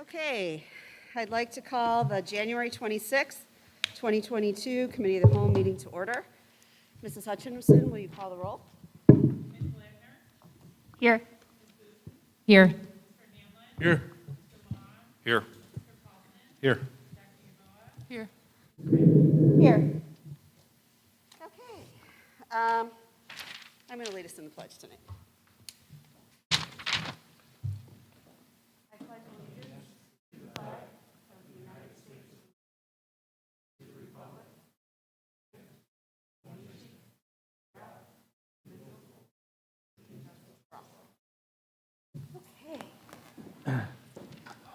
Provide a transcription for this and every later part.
Okay, I'd like to call the January 26th, 2022 Committee of the Whole meeting to order. Mrs. Hutchinson, will you call the roll? Here. Here. Here. Here. Here. Here. Here. Okay. I'm going to lead us in the pledge tonight.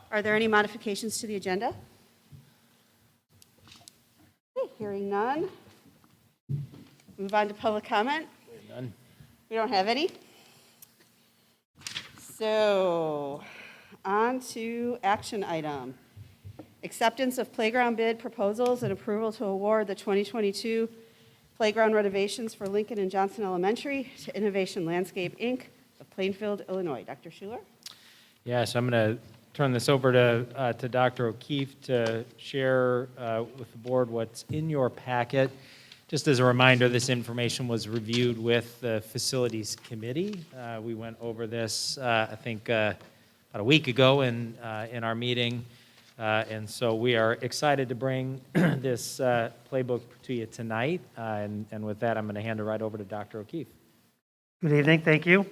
Are there any modifications to the agenda? Okay, hearing none. Move on to public comment. None. We don't have any. So, on to action item. Acceptance of playground bid proposals and approval to award the 2022 playground renovations for Lincoln and Johnson Elementary to Innovation Landscape, Inc. of Plainfield, Illinois. Dr. Schuler? Yes, I'm going to turn this over to Dr. O'Keefe to share with the board what's in your packet. Just as a reminder, this information was reviewed with the Facilities Committee. We went over this, I think, about a week ago in our meeting. And so we are excited to bring this playbook to you tonight. And with that, I'm going to hand it right over to Dr. O'Keefe. Good evening, thank you.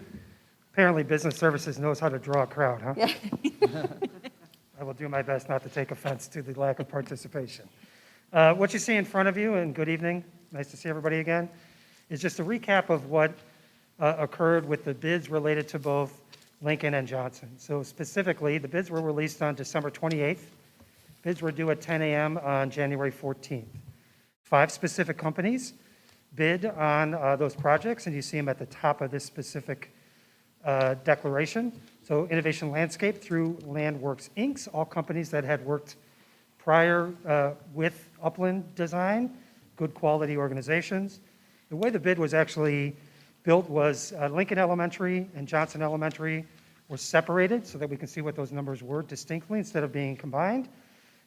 Apparently Business Services knows how to draw a crowd, huh? Yeah. I will do my best not to take offense to the lack of participation. What you see in front of you, and good evening, nice to see everybody again, is just a recap of what occurred with the bids related to both Lincoln and Johnson. So specifically, the bids were released on December 28th. Bids were due at 10 a.m. on January 14th. 5 specific companies bid on those projects, and you see them at the top of this specific declaration. So Innovation Landscape through Landworks Inc., all companies that had worked prior with Upland Design, good quality organizations. The way the bid was actually built was Lincoln Elementary and Johnson Elementary were separated so that we can see what those numbers were distinctly instead of being combined.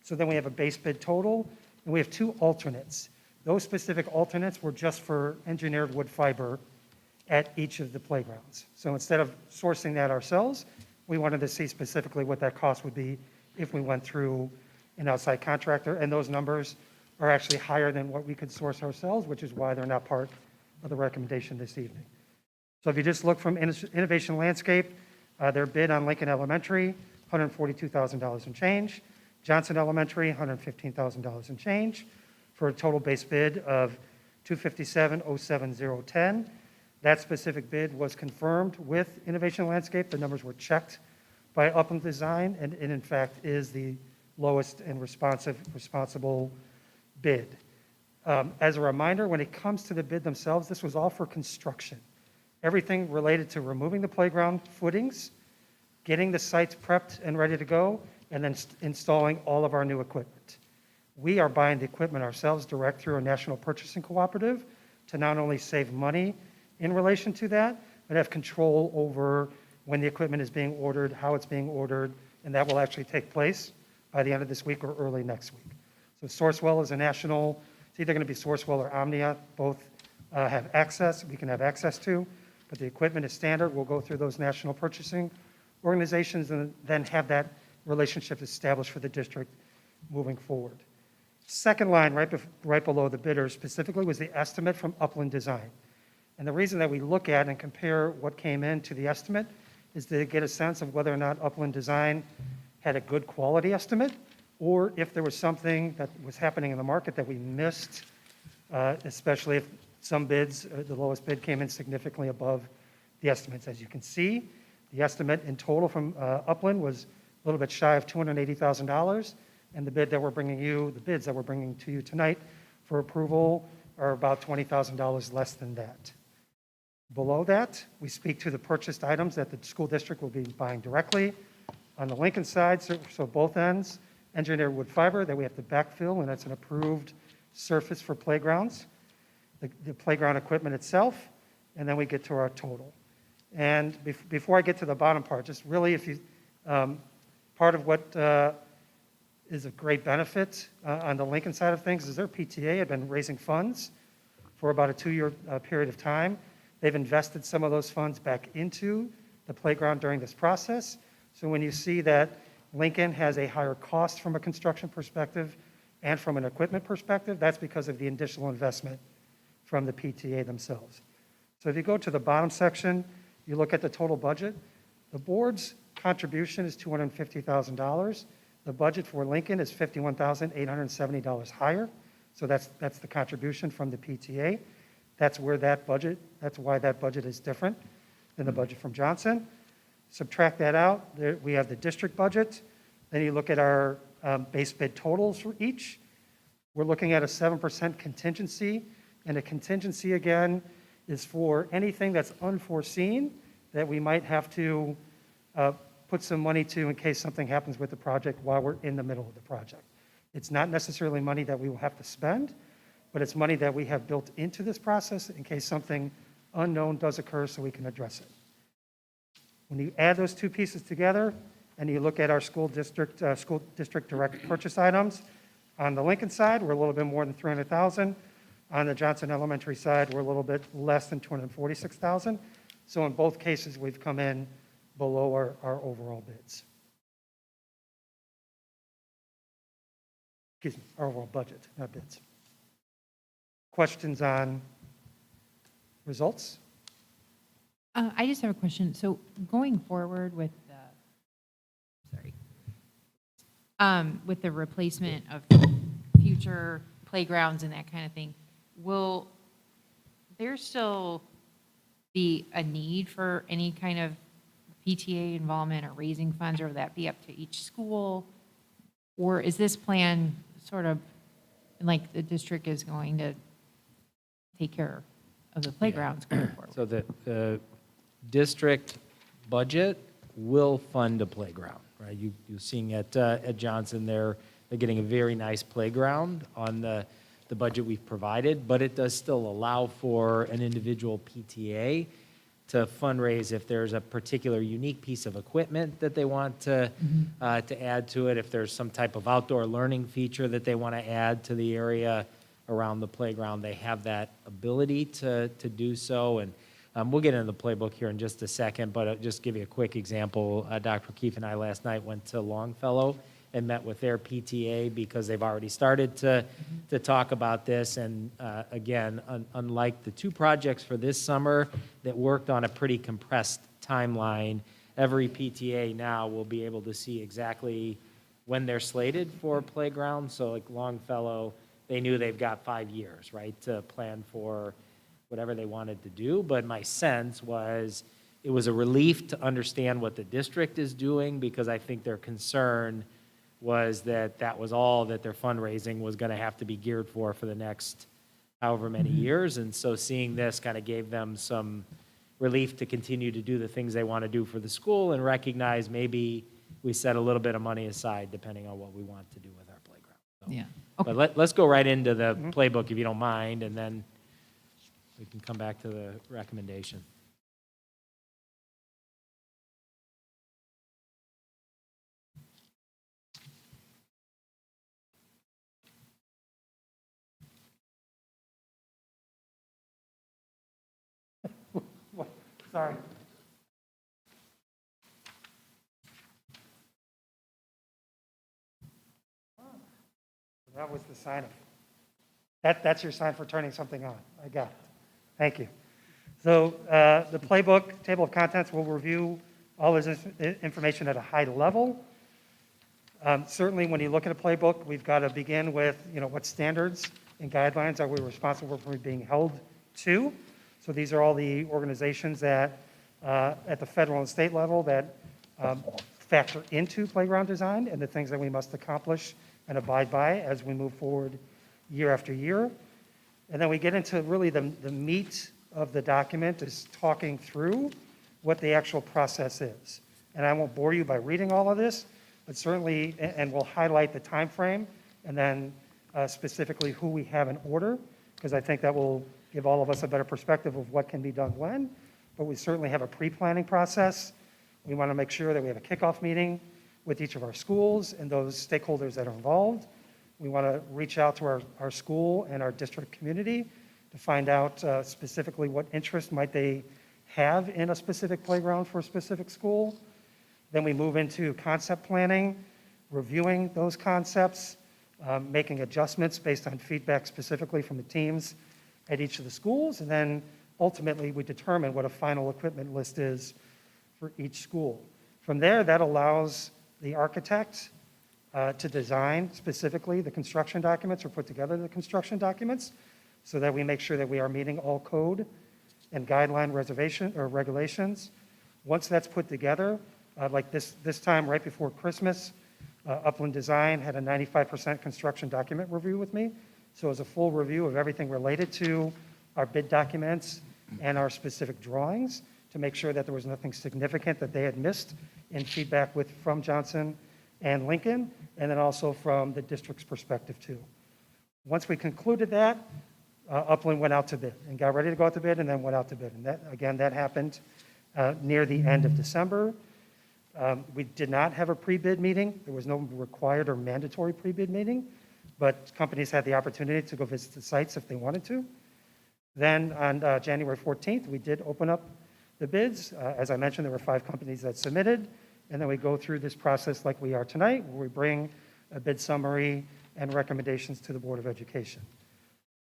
So then we have a base bid total, and we have 2 alternates. Those specific alternates were just for engineered wood fiber at each of the playgrounds. So instead of sourcing that ourselves, we wanted to see specifically what that cost would be if we went through an outside contractor, and those numbers are actually higher than what we could source ourselves, which is why they're not part of the recommendation this evening. So if you just look from Innovation Landscape, their bid on Lincoln Elementary, $142,000 and change. Johnson Elementary, $115,000 and change, for a total base bid of $257,07010. That specific bid was confirmed with Innovation Landscape. The numbers were checked by Upland Design, and it in fact is the lowest and responsible bid. As a reminder, when it comes to the bid themselves, this was all for construction. Everything related to removing the playground footings, getting the sites prepped and ready to go, and then installing all of our new equipment. We are buying the equipment ourselves direct through a national purchasing cooperative to not only save money in relation to that, but have control over when the equipment is being ordered, how it's being ordered, and that will actually take place by the end of this week or early next week. So Sourcewell is a national, it's either going to be Sourcewell or Omnia, both have access, we can have access to, but the equipment is standard. We'll go through those national purchasing organizations and then have that relationship established for the district moving forward. Second line, right below the bidder specifically, was the estimate from Upland Design. And the reason that we look at and compare what came into the estimate is to get a sense of whether or not Upland Design had a good quality estimate, or if there was something that was happening in the market that we missed, especially if some bids, the lowest bid came in significantly above the estimates. As you can see, the estimate in total from Upland was a little bit shy of $280,000, and the bids that we're bringing to you tonight for approval are about $20,000 less than that. Below that, we speak to the purchased items that the school district will be buying directly. On the Lincoln side, so both ends, engineered wood fiber that we have to backfill, and that's an approved surface for playgrounds, the playground equipment itself, and then we get to our total. And before I get to the bottom part, just really if you Part of what is a great benefit on the Lincoln side of things is their PTA had been raising funds for about a 2-year period of time. They've invested some of those funds back into the playground during this process. So when you see that Lincoln has a higher cost from a construction perspective and from an equipment perspective, that's because of the additional investment from the PTA themselves. So if you go to the bottom section, you look at the total budget, the board's contribution is $250,000. The budget for Lincoln is $51,870 higher. So that's the contribution from the PTA. That's why that budget is different than the budget from Johnson. Subtract that out, we have the district budget. Then you look at our base bid totals for each. We're looking at a 7% contingency, and a contingency, again, is for anything that's unforeseen that we might have to put some money to in case something happens with the project while we're in the middle of the project. It's not necessarily money that we will have to spend, but it's money that we have built into this process in case something unknown does occur so we can address it. When you add those two pieces together and you look at our school district direct purchase items, on the Lincoln side, we're a little bit more than $300,000. On the Johnson Elementary side, we're a little bit less than $246,000. So in both cases, we've come in below our overall bids. Excuse me, our overall budget, not bids. Questions on results? I just have a question. So going forward with the replacement of future playgrounds and that kind of thing, will there still be a need for any kind of PTA involvement or raising funds, or will that be up to each school? Or is this plan sort of like the district is going to take care of the playgrounds going forward? So the district budget will fund a playground, right? You're seeing at Johnson, they're getting a very nice playground on the budget we've provided, but it does still allow for an individual PTA to fundraise if there's a particular unique piece of equipment that they want to add to it, if there's some type of outdoor learning feature that they want to add to the area around the playground, they have that ability to do so. And we'll get into the playbook here in just a second, but I'll just give you a quick example. Dr. Keefe and I last night went to Longfellow and met with their PTA because they've already started to talk about this. And again, unlike the two projects for this summer that worked on a pretty compressed timeline, every PTA now will be able to see exactly when they're slated for playground. So like Longfellow, they knew they've got 5 years, right, to plan for whatever they wanted to do. But my sense was it was a relief to understand what the district is doing, because I think their concern was that was all that their fundraising was going to have to be geared for the next however many years. And so seeing this kind of gave them some relief to continue to do the things they want to do for the school and recognize maybe we set a little bit of money aside depending on what we want to do with our playground. So, Yeah. But let's go right into the playbook if you don't mind, and then we can come back to the recommendation. Sorry. That was the sign of, that's your sign for turning something on. I got it. Thank you. So the playbook, table of contents, will review all this information at a high level. Certainly, when you look at a playbook, we've got to begin with, what standards and guidelines are we responsible for being held to. So these are all the organizations that, at the federal and state level, that factor into playground design and the things that we must accomplish and abide by as we move forward year after year. And then we get into really the meat of the document is talking through what the actual process is. And I won't bore you by reading all of this, but certainly, and we'll highlight the time frame and then specifically who we have in order, because I think that will give all of us a better perspective of what can be done when. But we certainly have a pre-planning process. We want to make sure that we have a kickoff meeting with each of our schools and those stakeholders that are involved. We want to reach out to our school and our district community to find out specifically what interest might they have in a specific playground for a specific school. Then we move into concept planning, reviewing those concepts, making adjustments based on feedback specifically from the teams at each of the schools, and then ultimately we determine what a final equipment list is for each school. From there, that allows the architect to design specifically the construction documents or put together the construction documents so that we make sure that we are meeting all code and guideline reservation or regulations. Once that's put together, like this time right before Christmas, Upland Design had a 95% construction document review with me. So it was a full review of everything related to our bid documents and our specific drawings to make sure that there was nothing significant that they had missed in feedback from Johnson and Lincoln, and then also from the district's perspective too. Once we concluded that, Upland went out to bid and got ready to go out to bid and then went out to bid. And that happened near the end of December. We did not have a pre-bid meeting. There was no required or mandatory pre-bid meeting, but companies had the opportunity to go visit the sites if they wanted to. Then on January 14th, we did open up the bids. As I mentioned, there were 5 companies that submitted, and then we go through this process like we are tonight, where we bring a bid summary and recommendations to the Board of Education.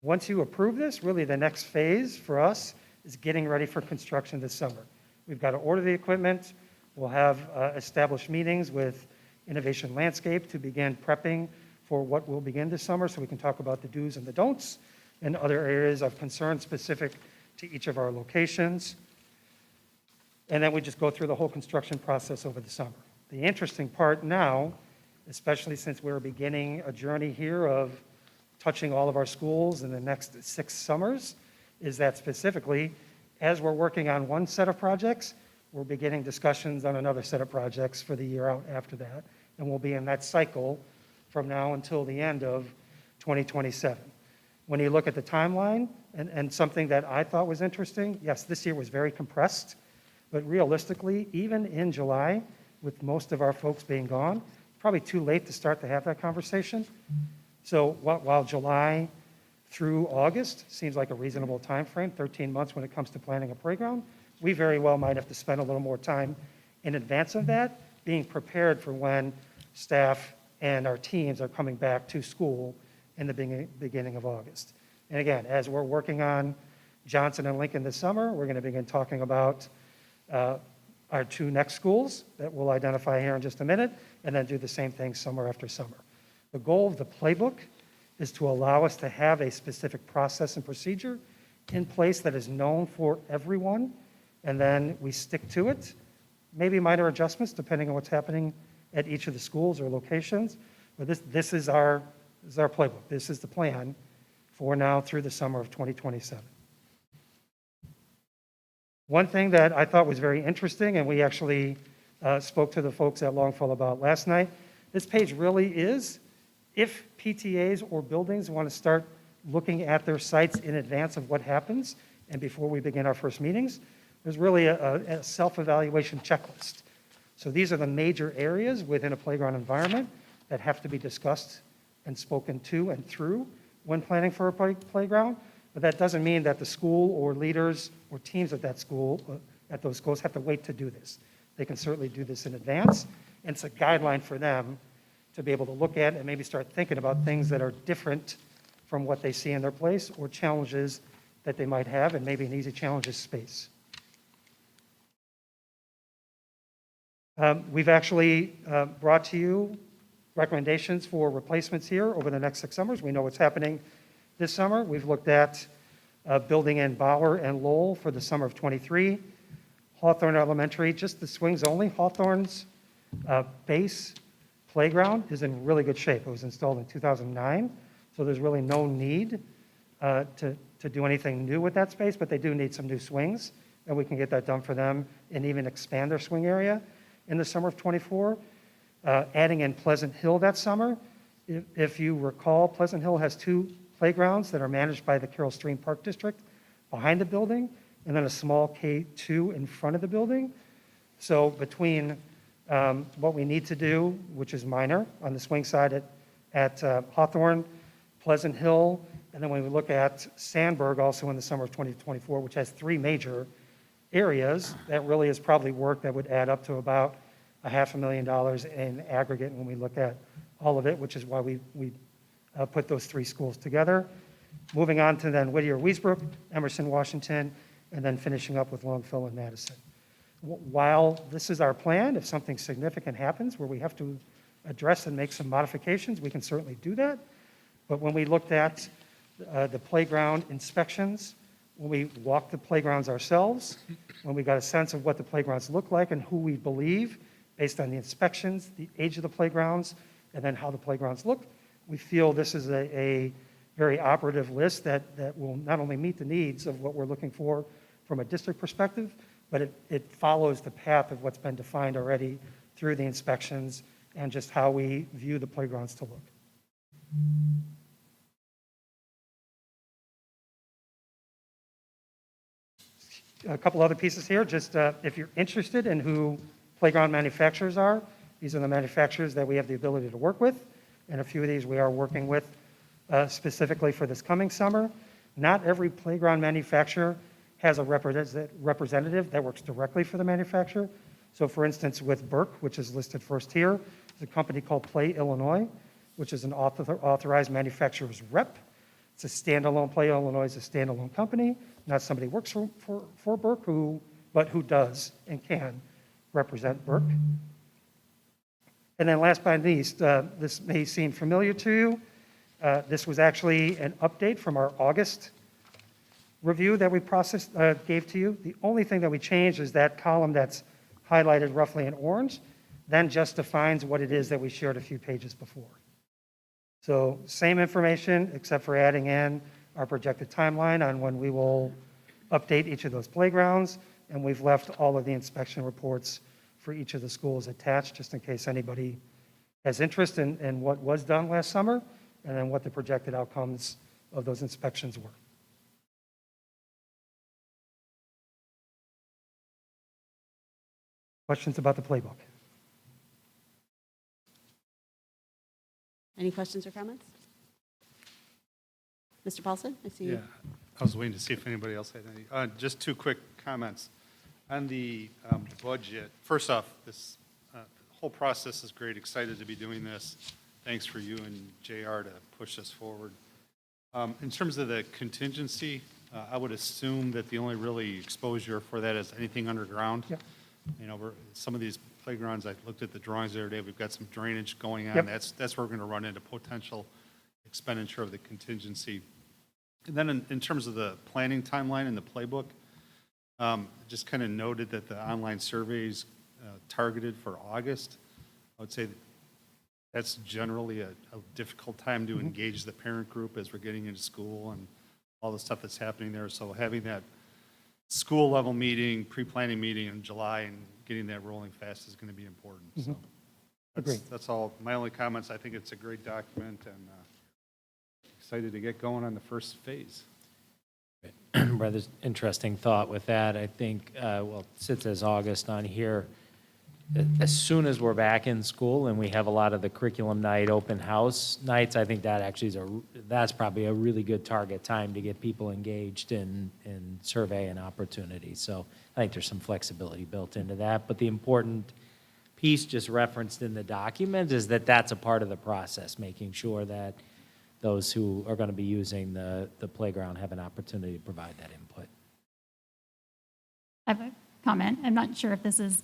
Once you approve this, really the next phase for us is getting ready for construction this summer. We've got to order the equipment. We'll have established meetings with Innovation Landscape to begin prepping for what will begin this summer, so we can talk about the do's and the don'ts and other areas of concern specific to each of our locations. And then we just go through the whole construction process over the summer. The interesting part now, especially since we're beginning a journey here of touching all of our schools in the next 6 summers, is that specifically, as we're working on one set of projects, we're beginning discussions on another set of projects for the year out after that. And we'll be in that cycle from now until the end of 2027. When you look at the timeline, and something that I thought was interesting, yes, this year was very compressed, but realistically, even in July, with most of our folks being gone, probably too late to start to have that conversation. So while July through August seems like a reasonable time frame, 13 months when it comes to planning a playground, we very well might have to spend a little more time in advance of that, being prepared for when staff and our teams are coming back to school in the beginning of August. And again, as we're working on Johnson and Lincoln this summer, we're going to begin talking about our 2 next schools that we'll identify here in just a minute, and then do the same thing summer after summer. The goal of the playbook is to allow us to have a specific process and procedure in place that is known for everyone, and then we stick to it. Maybe minor adjustments depending on what's happening at each of the schools or locations, but this is our playbook. This is the plan for now through the summer of 2027. One thing that I thought was very interesting, and we actually spoke to the folks at Longfellow about last night, this page really is, if PTAs or buildings want to start looking at their sites in advance of what happens and before we begin our first meetings, there's really a self-evaluation checklist. So these are the major areas within a playground environment that have to be discussed and spoken to and through when planning for a playground. But that doesn't mean that the school or leaders or teams at that school, at those schools, have to wait to do this. They can certainly do this in advance, and it's a guideline for them to be able to look at and maybe start thinking about things that are different from what they see in their place or challenges that they might have, and maybe an easy challenge is space. We've actually brought to you recommendations for replacements here over the next 6 summers. We know what's happening this summer. We've looked at building in Bauer and Lowell for the summer of '23. Hawthorne Elementary, just the swings only. Hawthorne's base playground is in really good shape. It was installed in 2009, so there's really no need to do anything new with that space, but they do need some new swings, and we can get that done for them and even expand their swing area in the summer of '24. Adding in Pleasant Hill that summer. If you recall, Pleasant Hill has 2 playgrounds that are managed by the Carroll Stream Park District behind the building, and then a small K2 in front of the building. So between What we need to do, which is minor, on the swing side at Hawthorne, Pleasant Hill, and then when we look at Sandburg, also in the summer of 2024, which has 3 major areas, that really is probably work that would add up to about $500,000 in aggregate when we look at all of it, which is why we put those 3 schools together. Moving on to then Whittier, Weesbrook, Emerson, Washington, and then finishing up with Longfellow and Madison. While this is our plan, if something significant happens where we have to address and make some modifications, we can certainly do that. But when we looked at the playground inspections, when we walked the playgrounds ourselves, when we got a sense of what the playgrounds look like and who we believe, based on the inspections, the age of the playgrounds, and then how the playgrounds look, we feel this is a very operative list that will not only meet the needs of what we're looking for from a district perspective, but it follows the path of what's been defined already through the inspections and just how we view the playgrounds to look. A couple other pieces here, just if you're interested in who playground manufacturers are, these are the manufacturers that we have the ability to work with, and a few of these we are working with specifically for this coming summer. Not every playground manufacturer has a representative that works directly for the manufacturer. So for instance, with Burke, which is listed first here, there's a company called Play Illinois, which is an authorized manufacturer's rep. It's a standalone, Play Illinois is a standalone company, not somebody who works for Burke, but who does and can represent Burke. And then last but not least, this may seem familiar to you. This was actually an update from our August review that we gave to you. The only thing that we changed is that column that's highlighted roughly in orange, then just defines what it is that we shared a few pages before. So same information, except for adding in our projected timeline on when we will update each of those playgrounds, and we've left all of the inspection reports for each of the schools attached, just in case anybody has interest in what was done last summer, and then what the projected outcomes of those inspections were. Questions about the playbook? Any questions or comments? Mr. Paulson, I see you. Yeah, I was waiting to see if anybody else had any. Just 2 quick comments. On the budget, first off, this whole process is great. Excited to be doing this. Thanks for you and JR to push this forward. In terms of the contingency, I would assume that the only really exposure for that is anything underground. Yep. You know, some of these playgrounds, I looked at the drawings the other day, we've got some drainage going on. Yep. That's where we're going to run into potential expenditure of the contingency. And then in terms of the planning timeline in the playbook, just kind of noted that the online surveys targeted for August. I would say that's generally a difficult time to engage the parent group as we're getting into school and all the stuff that's happening there. So having that school level meeting, pre-planning meeting in July and getting that rolling fast is going to be important. So Agreed. that's all my only comments. I think it's a great document and excited to get going on the first phase. Rather interesting thought with that. I think, well, it sits as August on here. As soon as we're back in school and we have a lot of the curriculum night, open house nights, I think that actually is that's probably a really good target time to get people engaged in survey and opportunities. So I think there's some flexibility built into that. But the important piece just referenced in the document is that that's a part of the process, making sure that those who are going to be using the playground have an opportunity to provide that input. I have a comment. I'm not sure if this is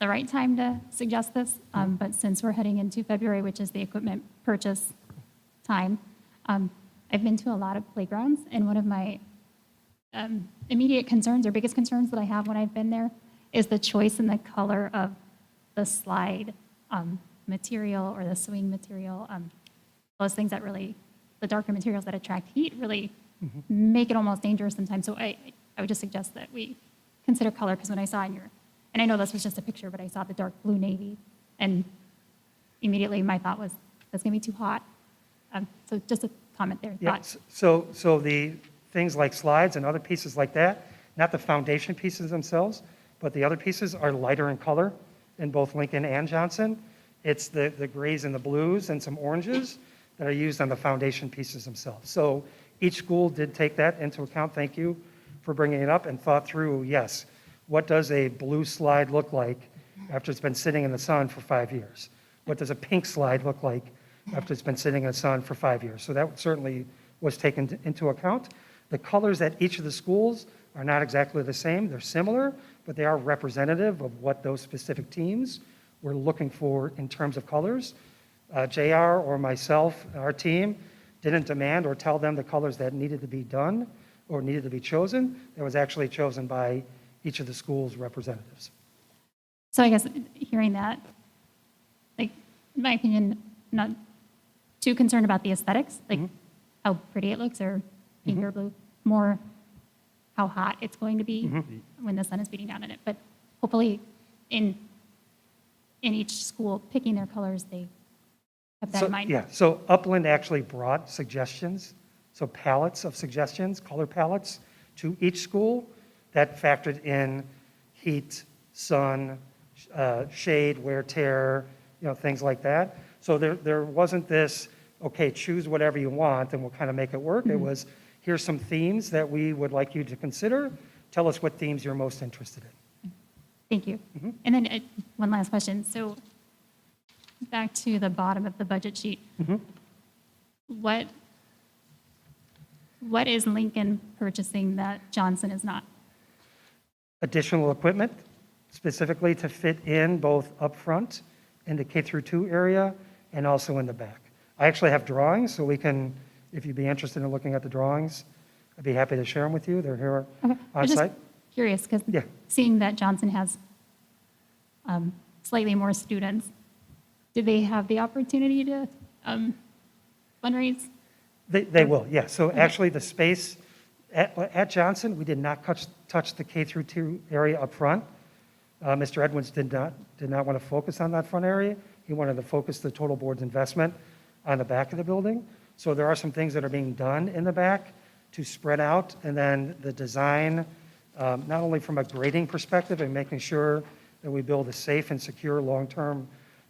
the right time to suggest this, but since we're heading into February, which is the equipment purchase time, I've been to a lot of playgrounds, and one of my immediate concerns or biggest concerns that I have when I've been there is the choice in the color of the slide material or the swing material. Those things that really, the darker materials that attract heat really make it almost dangerous sometimes. So I would just suggest that we consider color, because when I saw in your, and I know this was just a picture, but I saw the dark blue navy, and immediately my thought was, that's going to be too hot. So just a comment there. Yeah, so the things like slides and other pieces like that, not the foundation pieces themselves, but the other pieces are lighter in color in both Lincoln and Johnson. It's the grays and the blues and some oranges that are used on the foundation pieces themselves. So each school did take that into account. Thank you for bringing it up, and thought through, yes, what does a blue slide look like after it's been sitting in the sun for 5 years? What does a pink slide look like after it's been sitting in the sun for 5 years? So that certainly was taken into account. The colors at each of the schools are not exactly the same. They're similar, but they are representative of what those specific teams were looking for in terms of colors. JR or myself, our team, didn't demand or tell them the colors that needed to be done or needed to be chosen. It was actually chosen by each of the schools' representatives. So I guess hearing that, like, in my opinion, not too concerned about the aesthetics, like how pretty it looks or pink or blue, more how hot it's going to be when the sun is beating down on it. But hopefully in each school picking their colors, they have that So, in mind. yeah, so Upland actually brought suggestions, so palettes of suggestions, color palettes, to each school that factored in heat, sun, shade, wear, tear, things like that. So there wasn't this, okay, choose whatever you want and we'll kind of make it work. It was, here's some themes that we would like you to consider. Tell us what themes you're most interested in. Thank you. And then one last question. So back to the bottom of the budget sheet. What is Lincoln purchasing that Johnson is not? Additional equipment, specifically to fit in both up front in the K through 2 area and also in the back. I actually have drawings, so we can, if you'd be interested in looking at the drawings, I'd be happy to share them with you. They're here Okay. I'm on just site. curious, because Yeah. seeing that Johnson has slightly more students, do they have the opportunity to fundraise? They will, yeah. So actually, the space at Johnson, we did not touch the K through 2 area up front. Mr. Edwards did not want to focus on that front area. He wanted to focus the total board's investment on the back of the building. So there are some things that are being done in the back to spread out, and then the design, not only from a grading perspective and making sure that we build a safe and secure long-term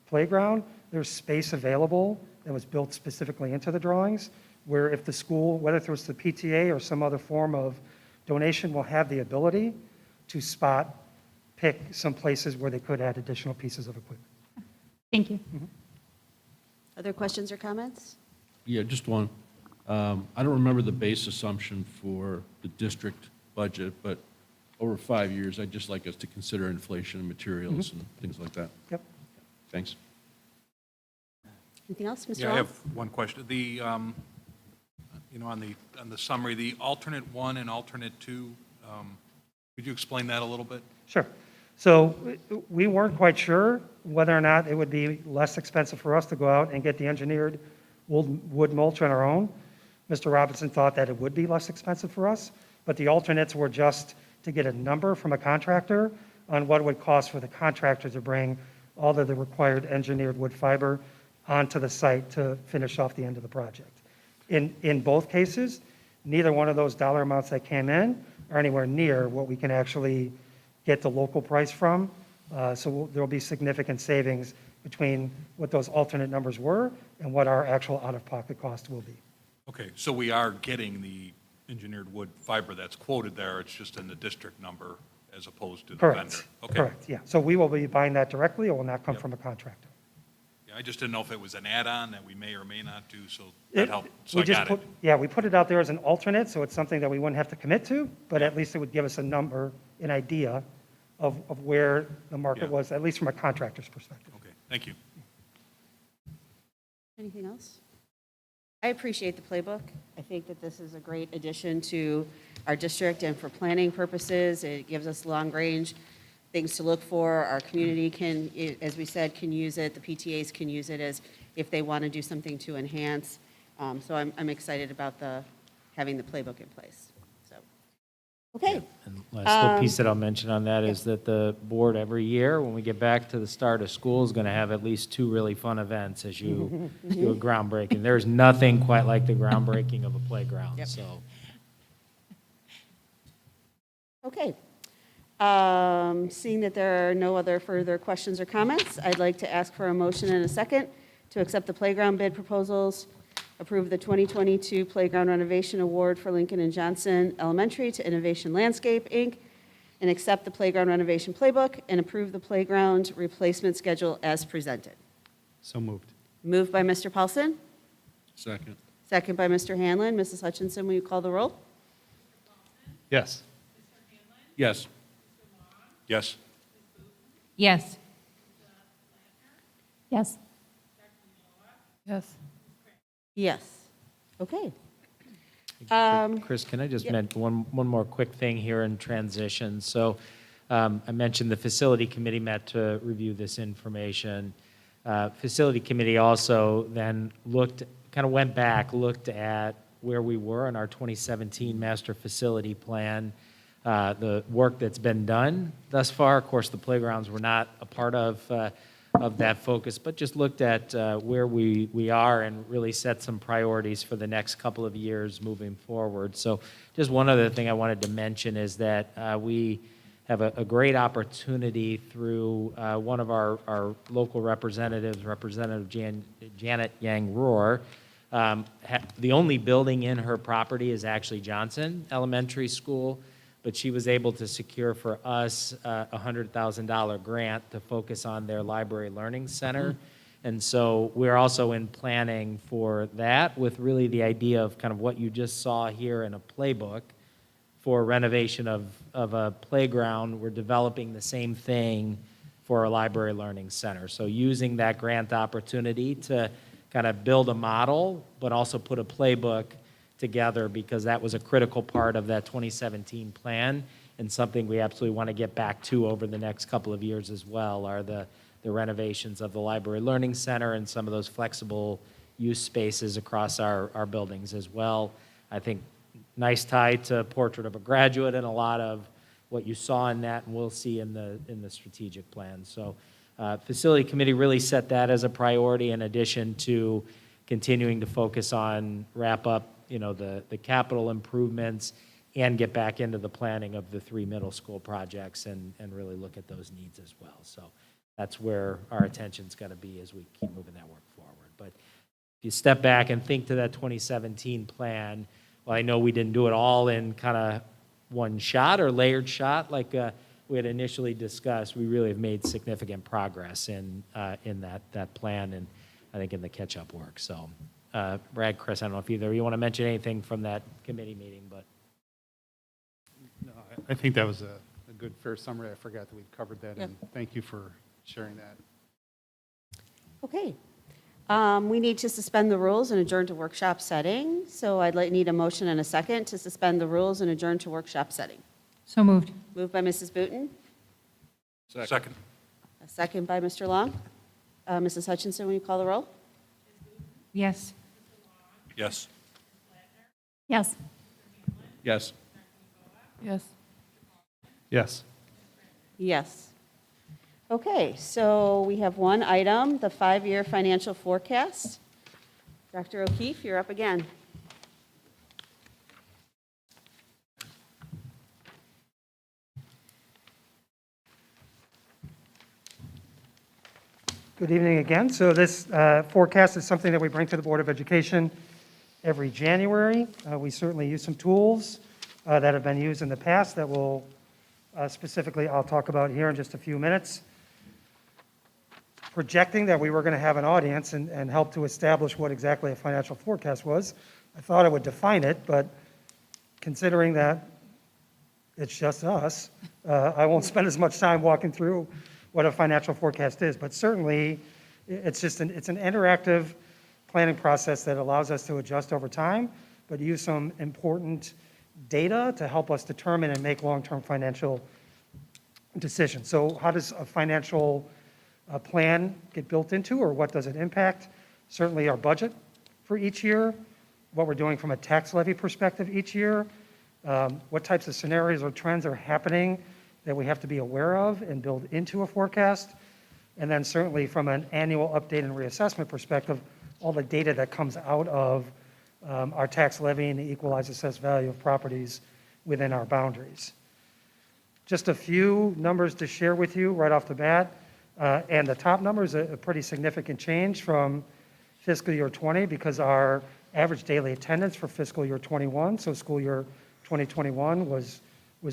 playground, there's space available that was built specifically into the drawings, where if the school, whether it was the PTA or some other form of donation, will have the ability to pick some places where they could add additional pieces of equipment. Thank you. Other questions or comments? Yeah, just one. I don't remember the base assumption for the district budget, but over 5 years, I'd just like us to consider inflation in materials and things like that. Yep. Thanks. Anything else, Mr. Yeah, I Ross? have one question. On the summary, the alternate 1 and alternate 2, could you explain that a little bit? Sure. So we weren't quite sure whether or not it would be less expensive for us to go out and get the engineered wood mulch on our own. Mr. Robinson thought that it would be less expensive for us, but the alternates were just to get a number from a contractor on what it would cost for the contractor to bring all of the required engineered wood fiber onto the site to finish off the end of the project. In both cases, neither one of those dollar amounts that came in are anywhere near what we can actually get the local price from. So there'll be significant savings between what those alternate numbers were and what our actual out-of-pocket cost will be. Okay, so we are getting the engineered wood fiber that's quoted there, it's just in the district number as opposed to the vendor? Correct. Okay. Correct, yeah. So we will be buying that directly. It will not come from a contractor. Yeah, I just didn't know if it was an add-on that we may or may not do, so that helped, so We I just got put- it. Yeah, we put it out there as an alternate, so it's something that we wouldn't have to commit to, but at least it would give us a number, an idea of where the market Yeah. was, at least from a contractor's perspective. Okay, thank you. Anything else? I appreciate the playbook. I think that this is a great addition to our district, and for planning purposes, it gives us long-range things to look for. Our community can, as we said, can use it. The PTAs can use it as if they want to do something to enhance. So I'm excited about having the playbook in place. So, okay. And last little piece that I'll mention on that is that the board every year, when we get back to the start of school, is going to have at least 2 really fun events as you do a groundbreaking. There's nothing quite like the groundbreaking of a playground, Yep. so. Okay. Seeing that there are no other further questions or comments, I'd like to ask for a motion and a second to accept the playground bid proposals, approve the 2022 Playground Renovation Award for Lincoln and Johnson Elementary to Innovation Landscape, Inc., and accept the playground renovation playbook, and approve the playground replacement schedule as presented. So moved. Moved by Mr. Paulson, Second. second by Mr. Hanlon. Mrs. Hutchinson, will you call the roll? Yes. Yes. Yes. Yes. Yes. Yes. Yes. Okay. Chris, can I just Yep. mention one more quick thing here in transition? So I mentioned the facility committee met to review this information. Facility committee also then went back, looked at where we were in our 2017 master facility plan, the work that's been done thus far. Of course, the playgrounds were not a part of that focus, but just looked at where we are and really set some priorities for the next couple of years moving forward. So just one other thing I wanted to mention is that we have a great opportunity through one of our local representatives, Representative Janet Yang Rohr. The only building in her property is actually Johnson Elementary School, but she was able to secure for us a $100,000 grant to focus on their library learning center. And so we're also in planning for that, with really the idea of kind of what you just saw here in a playbook for renovation of a playground. We're developing the same thing for a library learning center. So using that grant opportunity to kind of build a model, but also put a playbook together, because that was a critical part of that 2017 plan, and something we absolutely want to get back to over the next couple of years as well, are the renovations of the library learning center and some of those flexible use spaces across our buildings as well. I think nice tie to Portrait of a Graduate, and a lot of what you saw in that and we'll see in the strategic plan. So facility committee really set that as a priority, in addition to continuing to focus on wrap up the capital improvements and get back into the planning of the 3 middle school projects and really look at those needs as well. So that's where our attention's got to be as we keep moving that work forward. But if you step back and think to that 2017 plan, well, I know we didn't do it all in kind of one shot or layered shot like we had initially discussed. We really have made significant progress in that plan, and I think in the catch-up work. So Brad, Chris, I don't know if either of you want to mention anything from that committee meeting, but. No, I think that was a good, fair summary. I forgot that we'd covered that, Yep. and thank you for sharing that. Okay. We need to suspend the rules and adjourn to workshop setting. So need a motion and a second to suspend the rules and adjourn to workshop setting. So moved. Moved by Mrs. Booten, Second. a second by Mr. Long. Mrs. Hutchinson, will you call the roll? Yes. Yes. Yes. Yes. Yes. Yes. Yes. Okay, so we have one item, the 5-year financial forecast. Dr. O'Keefe, you're up again. Good evening again. So this forecast is something that we bring to the Board of Education every January. We certainly use some tools that have been used in the past that will specifically I'll talk about here in just a few minutes. Projecting that we were going to have an audience and help to establish what exactly a financial forecast was, I thought I would define it, but considering that it's just us, I won't spend as much time walking through what a financial forecast is, but certainly it's an interactive planning process that allows us to adjust over time, but use some important data to help us determine and make long-term financial decisions. So how does a financial plan get built into, or what does it impact? Certainly our budget for each year, what we're doing from a tax levy perspective each year, what types of scenarios or trends are happening that we have to be aware of and build into a forecast. And then certainly from an annual update and reassessment perspective, all the data that comes out of our tax levy and the equalized assessed value of properties within our boundaries. Just a few numbers to share with you right off the bat. And the top number is a pretty significant change from fiscal year 20 because our average daily attendance for fiscal year 21, so school year 2021, was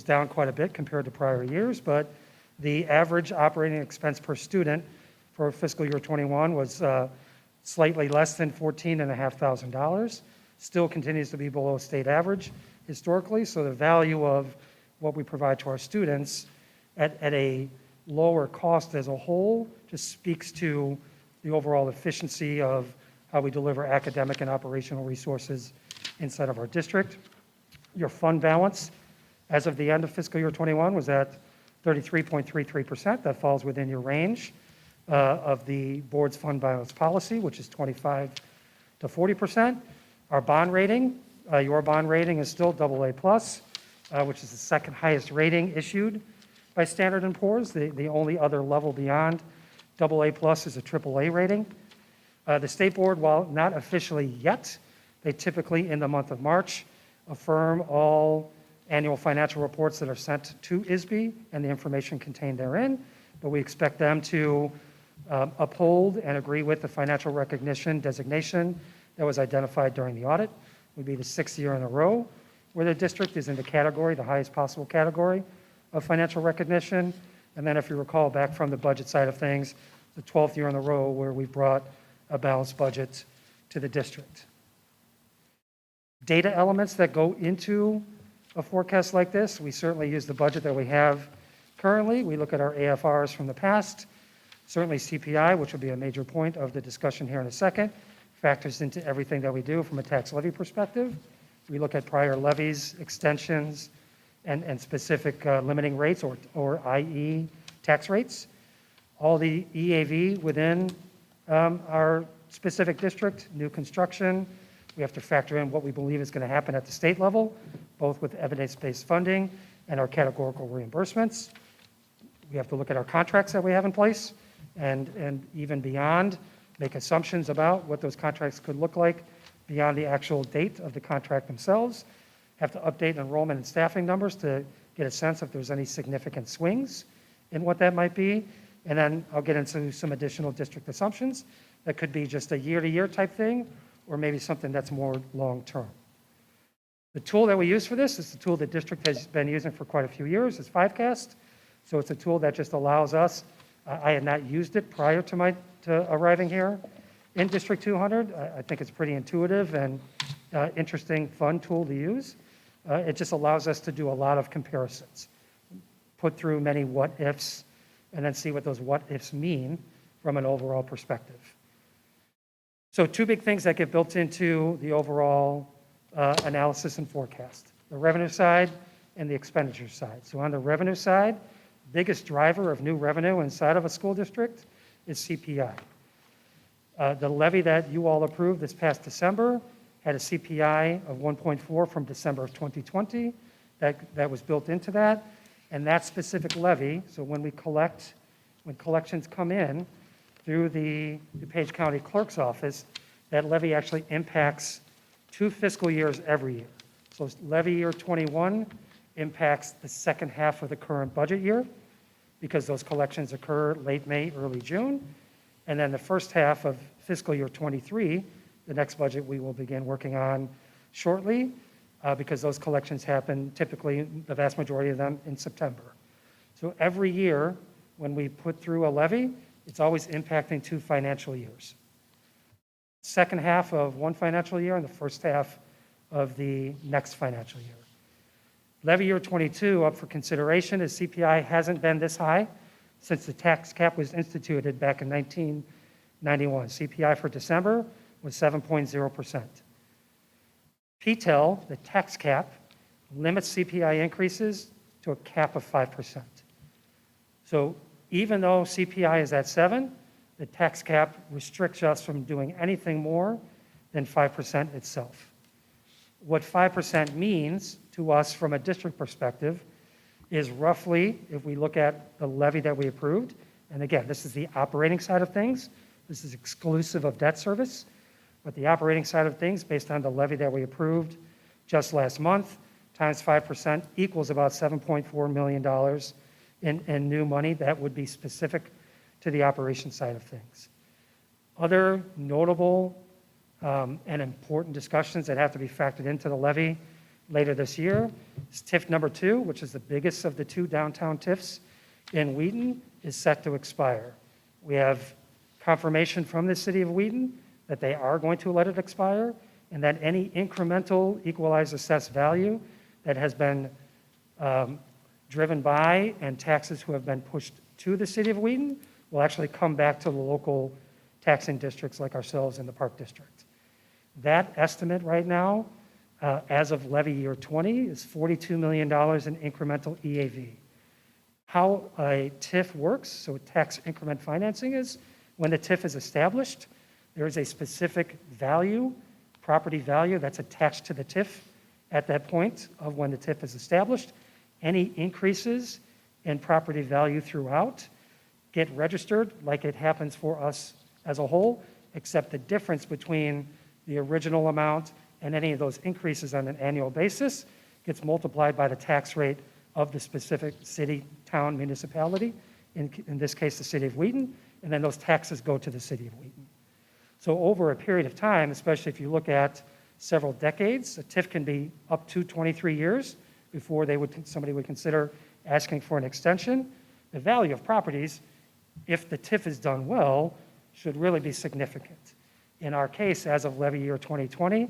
down quite a bit compared to prior years. But the average operating expense per student for fiscal year 21 was slightly less than $14,500. Still continues to be below state average historically. So the value of what we provide to our students at a lower cost as a whole just speaks to the overall efficiency of how we deliver academic and operational resources inside of our district. Your fund balance as of the end of fiscal year 21 was at 33.33%. That falls within your range of the board's fund balance policy, which is 25 to 40%. Our bond rating, your bond rating is still AA+, which is the second highest rating issued by Standard & Poor's. The only other level beyond AA+ is a AAA rating. The state board, while not officially yet, they typically in the month of March affirm all annual financial reports that are sent to ISB and the information contained therein. But we expect them to uphold and agree with the financial recognition designation that was identified during the audit. It would be the 6th year in a row where the district is in the category, the highest possible category of financial recognition. And then if you recall back from the budget side of things, the 12th year in a row where we've brought a balanced budget to the district. Data elements that go into a forecast like this, we certainly use the budget that we have currently. We look at our AFRs from the past. Certainly CPI, which will be a major point of the discussion here in a second, factors into everything that we do from a tax levy perspective. We look at prior levies, extensions, and specific limiting rates or i.e. tax rates. All the EAV within our specific district, new construction, we have to factor in what we believe is going to happen at the state level, both with evidence-based funding and our categorical reimbursements. We have to look at our contracts that we have in place and even beyond, make assumptions about what those contracts could look like beyond the actual date of the contract themselves. Have to update enrollment and staffing numbers to get a sense if there's any significant swings in what that might be. And then I'll get into some additional district assumptions that could be just a year-to-year type thing, or maybe something that's more long-term. The tool that we use for this is the tool the district has been using for quite a few years, is Fivecast. So it's a tool that just allows us, I had not used it prior to arriving here in District 200. I think it's pretty intuitive and interesting, fun tool to use. It just allows us to do a lot of comparisons, put through many what-ifs, and then see what those what-ifs mean from an overall perspective. So two big things that get built into the overall analysis and forecast, the revenue side and the expenditure side. So on the revenue side, biggest driver of new revenue inside of a school district is CPI. The levy that you all approved this past December had a CPI of 1.4 from December of 2020. That was built into that. And that specific levy, so when collections come in through the DuPage County Clerk's Office, that levy actually impacts 2 fiscal years every year. So levy year 21 impacts the second half of the current budget year because those collections occur late May, early June. And then the first half of fiscal year 23, the next budget we will begin working on shortly, because those collections happen typically, the vast majority of them, in September. So every year when we put through a levy, it's always impacting 2 financial years. Second half of one financial year and the first half of the next financial year. Levy year 22 up for consideration as CPI hasn't been this high since the tax cap was instituted back in 1991. CPI for December was 7.0%. PTEL, the tax cap, limits CPI increases to a cap of 5%. So even though CPI is at 7, the tax cap restricts us from doing anything more than 5% itself. What 5% means to us from a district perspective is roughly, if we look at the levy that we approved, and again, this is the operating side of things, this is exclusive of debt service, but the operating side of things, based on the levy that we approved just last month, times 5% equals about $7.4 million in new money that would be specific to the operation side of things. Other notable and important discussions that have to be factored into the levy later this year is TIF number 2, which is the biggest of the 2 downtown TIFs in Wheaton, is set to expire. We have confirmation from the city of Wheaton that they are going to let it expire, and that any incremental equalized assessed value that has been driven by and taxes who have been pushed to the city of Wheaton will actually come back to the local taxing districts like ourselves in the Park District. That estimate right now, as of levy year 20, is $42 million in incremental EAV. How a TIF works, so tax increment financing is, when the TIF is established, there is a specific value, property value that's attached to the TIF at that point of when the TIF is established. Any increases in property value throughout get registered like it happens for us as a whole, except the difference between the original amount and any of those increases on an annual basis gets multiplied by the tax rate of the specific city, town, municipality, in this case, the city of Wheaton, and then those taxes go to the city of Wheaton. So over a period of time, especially if you look at several decades, a TIF can be up to 23 years before somebody would consider asking for an extension. The value of properties, if the TIF is done well, should really be significant. In our case, as of levy year 2020,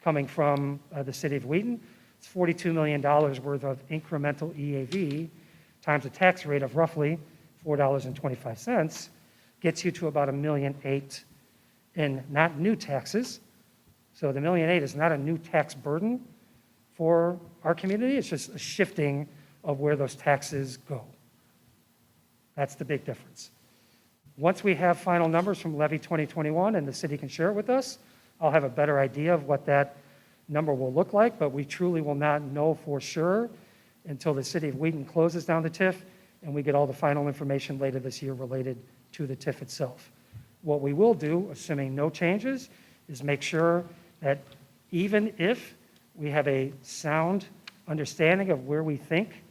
coming from the city of Wheaton, it's $42 million worth of incremental EAV times a tax rate of roughly $4.25 gets you to about $1.8 million in not new taxes. So the $1.8 million is not a new tax burden for our community. It's just a shifting of where those taxes go. That's the big difference. Once we have final numbers from levy 2021 and the city can share it with us, I'll have a better idea of what that number will look like, but we truly will not know for sure until the city of Wheaton closes down the TIF and we get all the final information later this year related to the TIF itself. What we will do, assuming no changes, is make sure that even if we have a sound understanding of where we think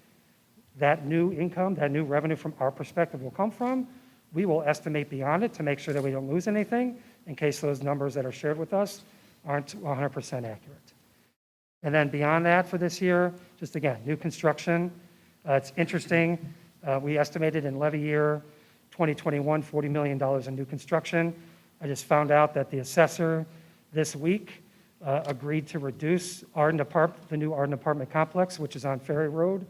that new income, that new revenue from our perspective will come from, we will estimate beyond it to make sure that we don't lose anything in case those numbers that are shared with us aren't 100% accurate. And then beyond that for this year, just again, new construction. It's interesting. We estimated in levy year 2021, $40 million in new construction. I just found out that the assessor this week agreed to reduce the new Arden apartment complex, which is on Ferry Road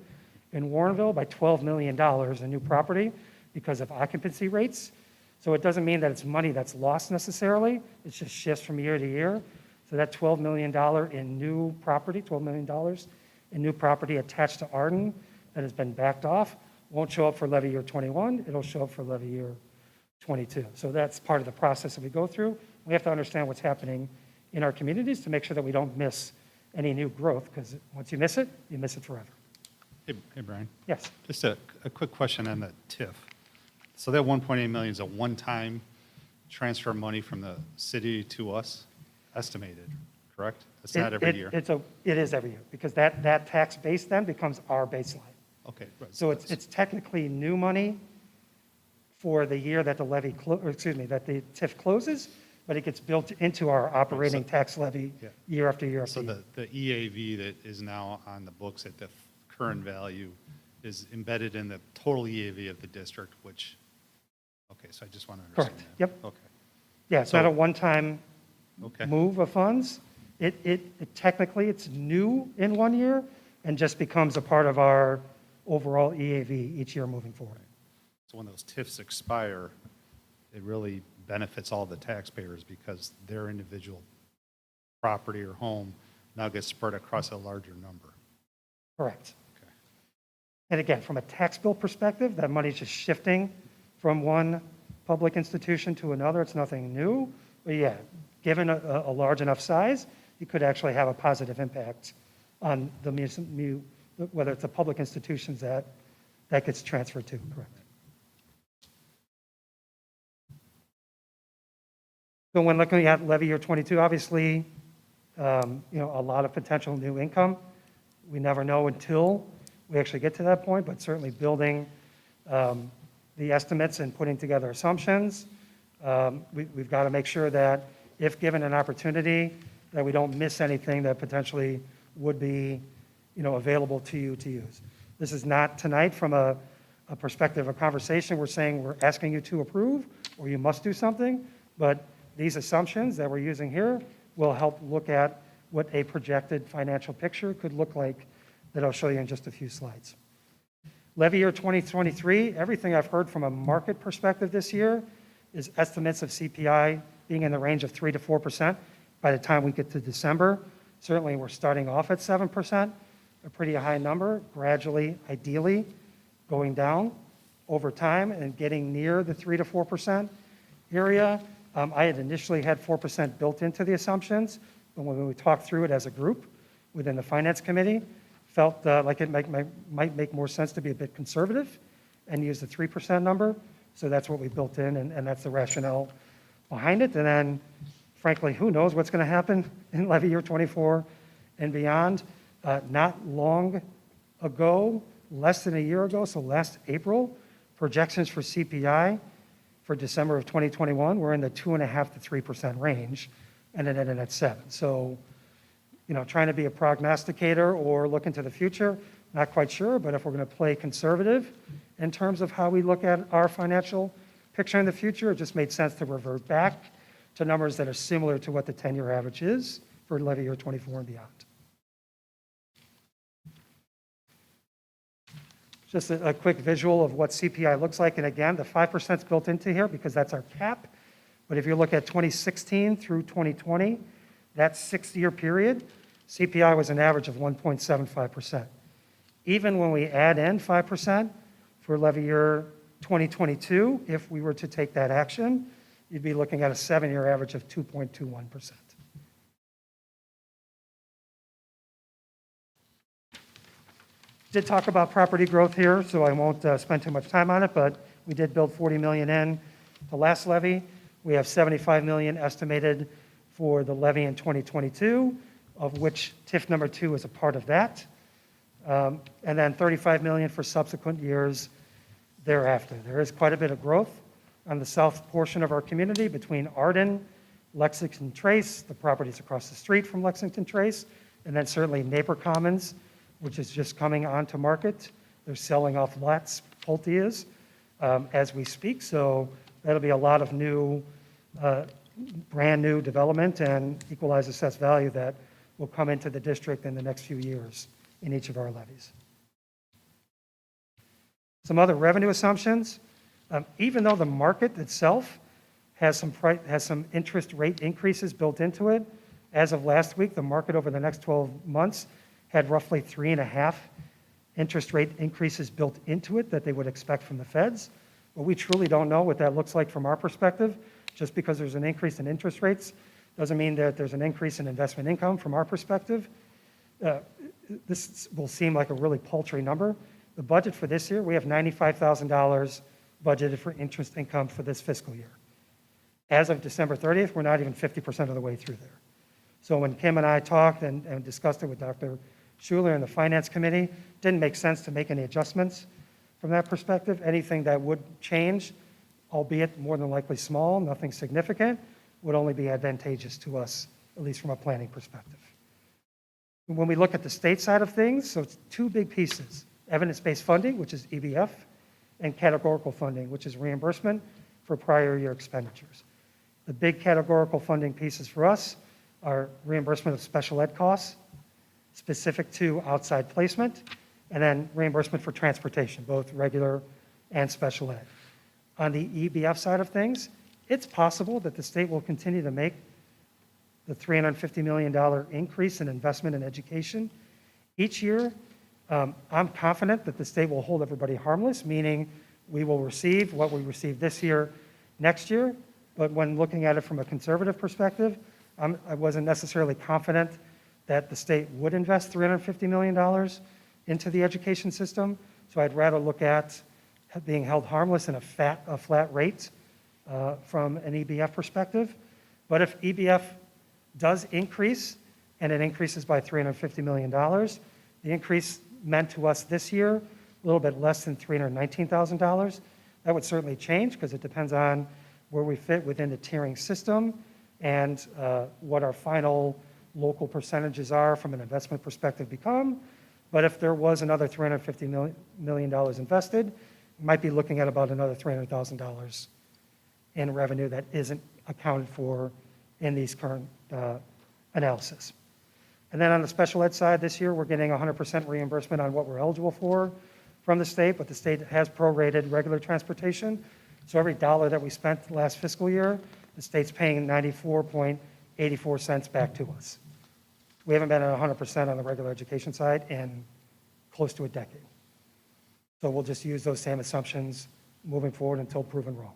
in Warrenville, by $12 million in new property because of occupancy rates. So it doesn't mean that it's money that's lost necessarily. It just shifts from year to year. So that $12 million in new property, $12 million in new property attached to Arden that has been backed off won't show up for levy year 21. It'll show up for levy year 22. So that's part of the process that we go through. We have to understand what's happening in our communities to make sure that we don't miss any new growth, because once you miss it forever. Hey, Brian. Yes. Just a quick question on the TIF. So that 1.8 million is a one-time transfer of money from the city to us, estimated, correct? It's not every year? It is every year, because that tax base then becomes our baseline. Okay. Right. So it's technically new money for the year that the that the TIF closes, but it gets built into our operating tax levy Yeah. year after year after So year. the EAV that is now on the books at the current value is embedded in the total EAV of the district, which, okay, so I just want to understand Correct. that. Yep. Okay. Yeah, it's So- not a one-time Okay. move of funds. It technically, it's new in one year and just becomes a part of our overall EAV each year moving forward. So when those TIFs expire, it really benefits all the taxpayers because their individual property or home now gets spread across a larger number. Correct. Okay. And again, from a tax bill perspective, that money's just shifting from one public institution to another. It's nothing new. But yeah, given a large enough size, you could actually have a positive impact on the whether it's the public institutions that gets transferred to, correct. So when looking at levy year 22, obviously, a lot of potential new income We never know until we actually get to that point, but certainly building the estimates and putting together assumptions. We've got to make sure that if given an opportunity, that we don't miss anything that potentially would be, available to you to use. This is not tonight from a perspective of conversation. We're saying we're asking you to approve or you must do something, but these assumptions that we're using here will help look at what a projected financial picture could look like that I'll show you in just a few slides. Levy year 2023, everything I've heard from a market perspective this year is estimates of CPI being in the range of 3 to 4% by the time we get to December. Certainly, we're starting off at 7%, a pretty high number, gradually, ideally, going down over time and getting near the 3 to 4% area. I had initially had 4% built into the assumptions, but when we talked through it as a group within the Finance Committee, felt like it might make more sense to be a bit conservative and use the 3% number. So that's what we built in, and that's the rationale behind it. And then, frankly, who knows what's going to happen in levy year 24 and beyond. Not long ago, less than a year ago, so last April, projections for CPI for December of 2021 were in the 2.5% to 3% range, and it ended at 7%. So, trying to be a prognosticator or look into the future, not quite sure, but if we're going to play conservative in terms of how we look at our financial picture in the future, it just made sense to revert back to numbers that are similar to what the 10-year average is for levy year 24 and beyond. Just a quick visual of what CPI looks like. And again, the 5% is built into here because that's our cap. But if you look at 2016 through 2020, that 6-year period, CPI was an average of 1.75%. Even when we add in 5% for levy year 2022, if we were to take that action, you'd be looking at a 7-year average of 2.21%. Did talk about property growth here, so I won't spend too much time on it, but we did build $40 million in the last levy. We have $75 million estimated for the levy in 2022, of which TIF number 2 is a part of that. And then $35 million for subsequent years thereafter. There is quite a bit of growth on the south portion of our community between Arden, Lexington Trace, the properties across the street from Lexington Trace, and then certainly Neighbor Commons, which is just coming onto market. They're selling off lots, Pulte is, as we speak. So that'll be a lot of new, brand new development and equalized assessed value that will come into the district in the next few years in each of our levies. Some other revenue assumptions. Even though the market itself has some interest rate increases built into it, as of last week, the market over the next 12 months had roughly 3.5 interest rate increases built into it that they would expect from the feds. But we truly don't know what that looks like from our perspective. Just because there's an increase in interest rates doesn't mean that there's an increase in investment income from our perspective. This will seem like a really paltry number. The budget for this year, we have $95,000 budgeted for interest income for this fiscal year. As of December 30th, we're not even 50% of the way through there. So when Kim and I talked and discussed it with Dr. Schuler and the Finance Committee, didn't make sense to make any adjustments from that perspective. Anything that would change, albeit more than likely small, nothing significant, would only be advantageous to us, at least from a planning perspective. When we look at the state side of things, so it's 2 big pieces: evidence-based funding, which is EBF, and categorical funding, which is reimbursement for prior year expenditures. The big categorical funding pieces for us are reimbursement of special ed costs, specific to outside placement, and then reimbursement for transportation, both regular and special ed. On the EBF side of things, it's possible that the state will continue to make the $350 million increase in investment in education each year. I'm confident that the state will hold everybody harmless, meaning we will receive what we received this year, next year. But when looking at it from a conservative perspective, I wasn't necessarily confident that the state would invest $350 million into the education system. So I'd rather look at being held harmless in a flat rate from an EBF perspective. But if EBF does increase, and it increases by $350 million, The increase meant to us this year a little bit less than $319,000. That would certainly change because it depends on where we fit within the tiering system and what our final local percentages are from an investment perspective become. But if there was another $350 million invested, we might be looking at about another $300,000 in revenue that isn't accounted for in these current analysis. And then on the special ed side, this year, we're getting 100% reimbursement on what we're eligible for from the state, but the state has prorated regular transportation. So every dollar that we spent last fiscal year, the state's paying 94.84 cents back to us. We haven't been at 100% on the regular education side in close to a decade. So we'll just use those same assumptions moving forward until proven wrong.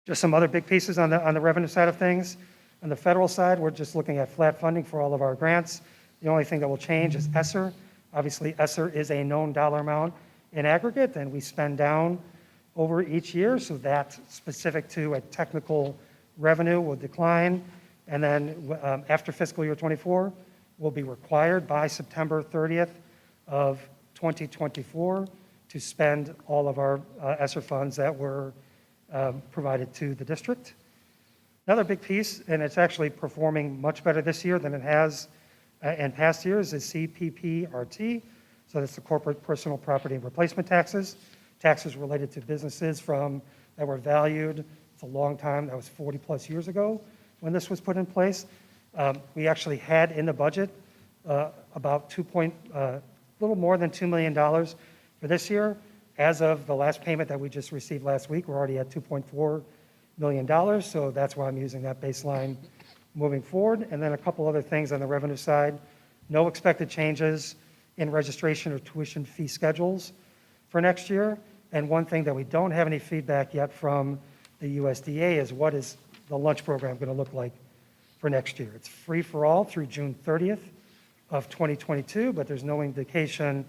Just some other big pieces on the revenue side of things. On the federal side, we're just looking at flat funding for all of our grants. The only thing that will change is ESSER. Obviously, ESSER is a known dollar amount in aggregate, and we spend down over each year, so that specific to a technical revenue will decline. And then after fiscal year 24, we'll be required by September 30th of 2024 to spend all of our ESSER funds that were provided to the district. Another big piece, and it's actually performing much better this year than it has in past years, is CPPRT. So that's the corporate personal property and replacement taxes, taxes related to businesses that were valued. It's a long time, that was 40 plus years ago when this was put in place. We actually had in the budget about little more than $2 million for this year. As of the last payment that we just received last week, we're already at $2.4 million, so that's why I'm using that baseline moving forward. And then a couple other things on the revenue side. No expected changes in registration or tuition fee schedules for next year. And one thing that we don't have any feedback yet from the USDA is what is the lunch program going to look like for next year. It's free for all through June 30th of 2022, but there's no indication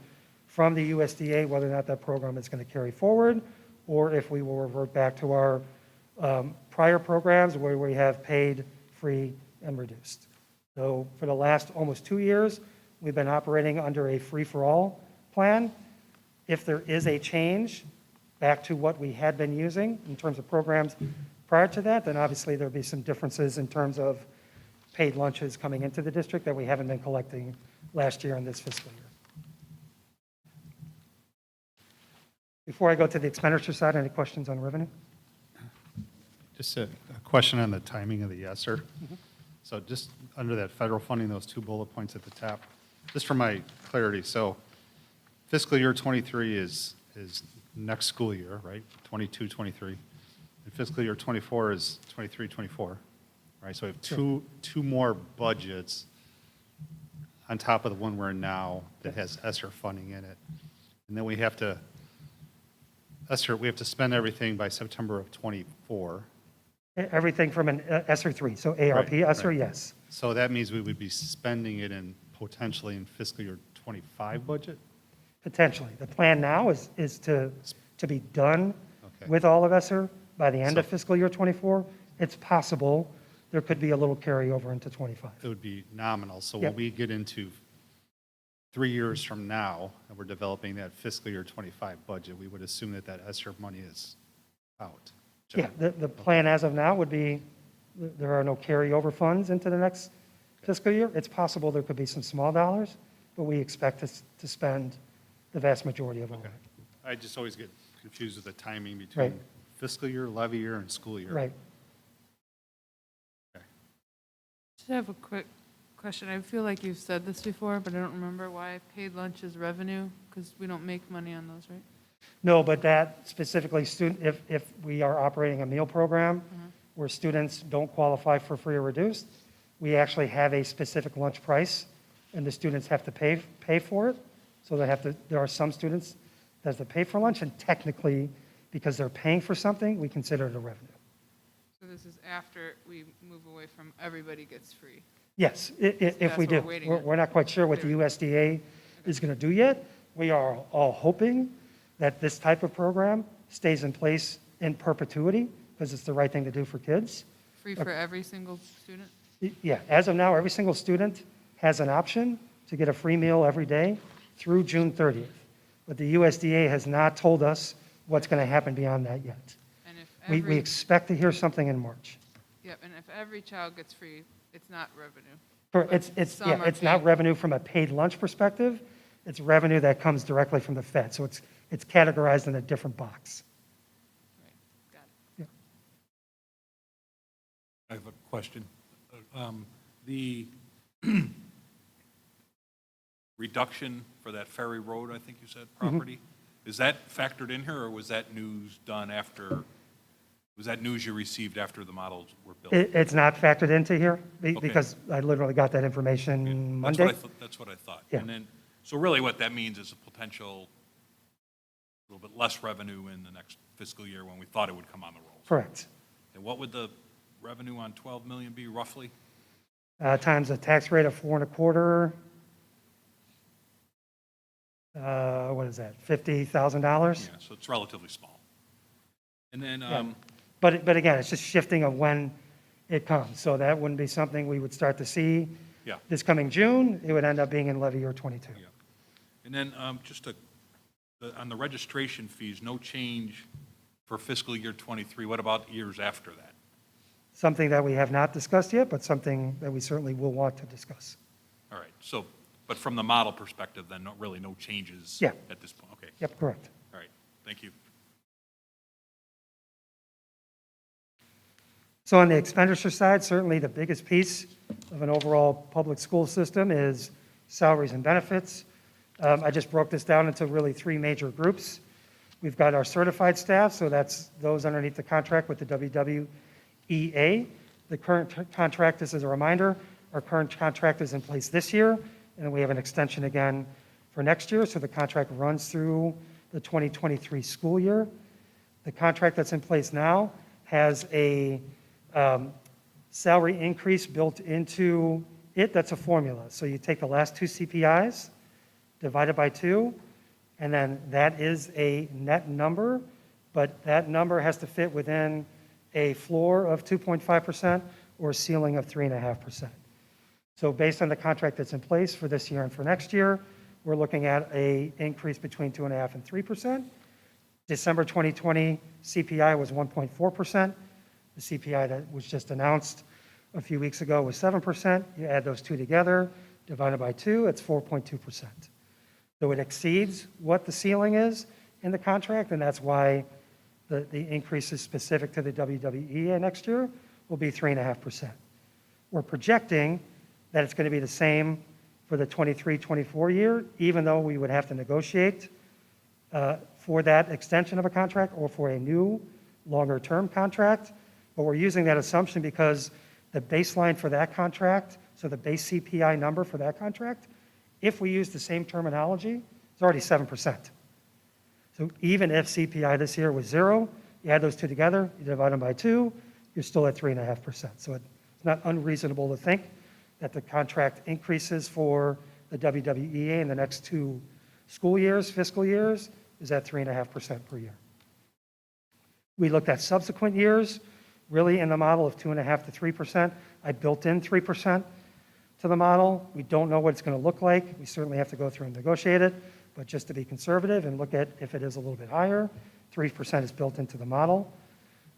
from the USDA whether or not that program is going to carry forward or if we will revert back to our prior programs where we have paid, free, and reduced. So for the last almost 2 years, we've been operating under a free-for-all plan. If there is a change back to what we had been using in terms of programs prior to that, then obviously there'll be some differences in terms of paid lunches coming into the district that we haven't been collecting last year and this fiscal year. Before I go to the expenditure side, any questions on revenue? Just a question on the timing of the ESSER. So just under that federal funding, those two bullet points at the top, just for my clarity, so fiscal year 23 is next school year, right? 22, 23. And fiscal year 24 is 23, 24, right? So we have two more budgets on top of the one we're in now that has ESSER funding in it. And then we have to spend everything by September of 24. Everything from an ESSER 3, so ARP, Right, ESSER, right. yes. So that means we would be spending it potentially in fiscal year 25 budget? Potentially. The plan now is to be done Okay. with all of ESSER by the end of So- fiscal year 24. It's possible there could be a little carryover into 25. It would be nominal. So Yep. when we get into 3 years from now, and we're developing that fiscal year 25 budget, we would assume that ESSER money is out. Yeah, the plan as of now would be, there are no carryover funds into the next fiscal year. It's possible there could be some small dollars, but we expect to spend the vast majority of all of Okay. it. I just always get confused with the timing between Right. fiscal year, levy year, and school year. Right. Just have a quick question. I feel like you've said this before, but I don't remember why paid lunch is revenue, because we don't make money on those, right? No, but that specifically, if we are operating a meal program where students don't qualify for free or reduced, we actually have a specific lunch price, and the students have to pay for it. So there are some students that have to pay for lunch, and technically, because they're paying for something, we consider it a revenue. So this is after we move away from everybody gets free. Yes, if That's we what do. we're waiting on. We're not quite sure what the USDA is going to do yet. We are all hoping that this type of program stays in place in perpetuity, because it's the right thing to do for kids. Free for every single student? Yeah, as of now, every single student has an option to get a free meal every day through June 30th. But the USDA has not told us what's going to happen beyond that yet. And if We every, expect to hear something in March. yep, and if every child gets free, it's not revenue. Yeah, some are it's not paid. revenue from a paid lunch perspective. It's revenue that comes directly from the Fed. So it's categorized in a different box. Right, got it. I have a question. The reduction for that Ferry Road, I think you said, property, is that factored in here, or was that news done after, was that news you received after the models were built? It's not factored into here Okay. because I literally got that information Monday. That's what I thought. Yeah. And then, so really what that means is a potential, a little bit less revenue in the next fiscal year when we thought it would come on the rolls. Correct. And what would the revenue on 12 million be roughly? Times a tax rate of 4.25. What is that? $50,000. Yeah, so it's relatively small. And then, Yeah. But again, it's just shifting of when it comes. So that wouldn't be something we would start to see yeah, this coming June. It would end up being in levy year 22. yeah. And then on the registration fees, no change for fiscal year '23. What about years after that? Something that we have not discussed yet, but something that we certainly will want to discuss. All right, so, but from the model perspective, then really no changes Yeah. at this point? Okay, Yep, correct. all right, thank you. So on the expenditure side, certainly the biggest piece of an overall public school system is salaries and benefits. I just broke this down into really three major groups. We've got our certified staff, so that's those underneath the contract with the WWEA. The current contract, just as a reminder, our current contract is in place this year, and then we have an extension again for next year, so the contract runs through the 2023 school year. The contract that's in place now has a salary increase built into it. That's a formula. So you take the last two CPIs, divide it by 2, and then that is a net number, but that number has to fit within a floor of 2.5% or a ceiling of 3.5%. So based on the contract that's in place for this year and for next year, we're looking at an increase between 2.5% and 3%. December 2020 CPI was 1.4%. The CPI that was just announced a few weeks ago was 7%. You add those two together, divided by 2, it's 4.2%. So it exceeds what the ceiling is in the contract, and that's why the increases specific to the WWEA next year will be 3.5%. We're projecting that it's going to be the same for the 23-24 year, even though we would have to negotiate for that extension of a contract or for a new longer-term contract. But we're using that assumption because the baseline for that contract, so the base CPI number for that contract, if we use the same terminology, it's already 7%. So even if CPI this year was 0, you add those two together, you divide them by 2, you're still at 3.5%. So it's not unreasonable to think that the contract increases for the WWEA in the next 2 school years, fiscal years, is at 3.5% per year. We looked at subsequent years, really in the model of 2.5% to 3%. I built in 3% to the model. We don't know what it's going to look like. We certainly have to go through and negotiate it, but just to be conservative and look at if it is a little bit higher, 3% is built into the model.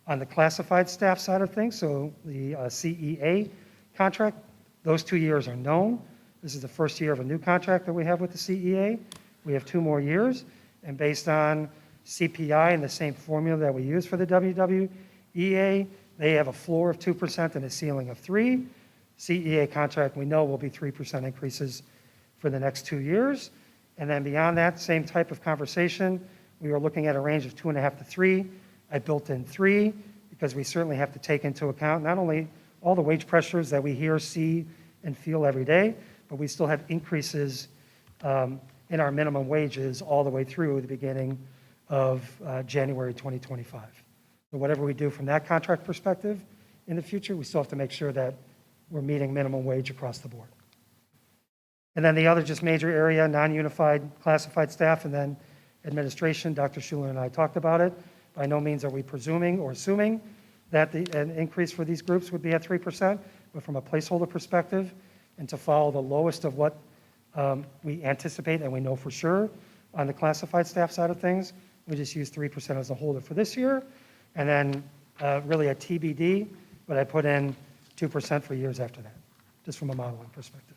On the classified staff side of things, so the CEA contract, those 2 years are known. This is the first year of a new contract that we have with the CEA. We have 2 more years, and based on CPI and the same formula that we use for the WWEA, they have a floor of 2% and a ceiling of 3%. CEA contract, we know, will be 3% increases for the next 2 years. And then beyond that, same type of conversation, we are looking at a range of 2.5% to 3%. I built in 3% because we certainly have to take into account not only all the wage pressures that we hear, see, and feel every day, but we still have increases in our minimum wages all the way through the beginning of January 2025. So whatever we do from that contract perspective in the future, we still have to make sure that we're meeting minimum wage across the board. And then the other just major area, non-unified classified staff and then administration, Dr. Schuler and I talked about it. By no means are we presuming or assuming that an increase for these groups would be at 3%, but from a placeholder perspective and to follow the lowest of what We anticipate and we know for sure on the classified staff side of things, we just use 3% as a holder for this year. And then really a TBD, but I put in 2% for years after that, just from a modeling perspective.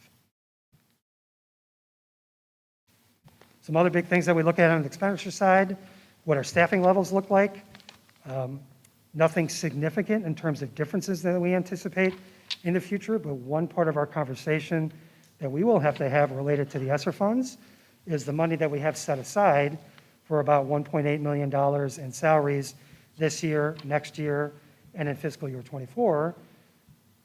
Some other big things that we look at on the expenditure side, what our staffing levels look like. Nothing significant in terms of differences that we anticipate in the future, but one part of our conversation that we will have to have related to the ESSER funds is the money that we have set aside for about $1.8 million in salaries this year, next year, and in fiscal year '24.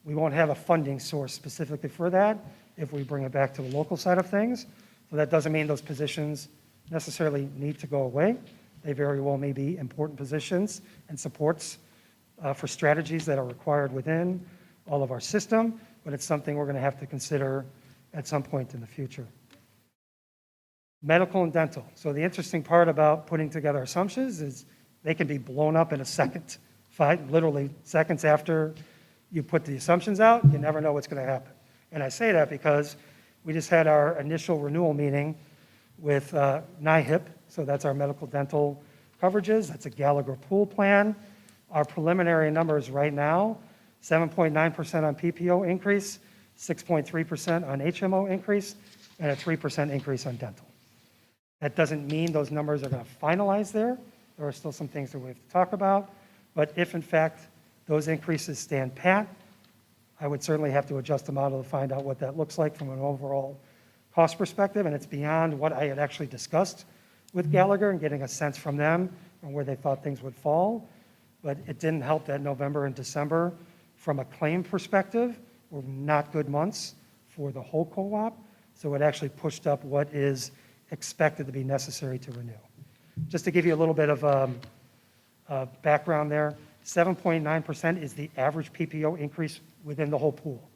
We won't have a funding source specifically for that if we bring it back to the local side of things. So that doesn't mean those positions necessarily need to go away. They very well may be important positions and supports for strategies that are required within all of our system, but it's something we're going to have to consider at some point in the future. Medical and dental. So the interesting part about putting together assumptions is they can be blown up in a second, literally seconds after you put the assumptions out. You never know what's going to happen. And I say that because we just had our initial renewal meeting with NIHIP, so that's our medical dental coverages. That's a Gallagher pool plan. Our preliminary numbers right now, 7.9% on PPO increase, 6.3% on HMO increase, and a 3% increase on dental. That doesn't mean those numbers are going to finalize there. There are still some things that we have to talk about. But if, in fact, those increases stand pat, I would certainly have to adjust the model to find out what that looks like from an overall cost perspective. And it's beyond what I had actually discussed with Gallagher and getting a sense from them on where they thought things would fall. But it didn't help that November and December, from a claim perspective, were not good months for the whole co-op. So it actually pushed up what is expected to be necessary to renew. Just to give you a little bit of background there, 7.9% is the average PPO increase within the whole pool.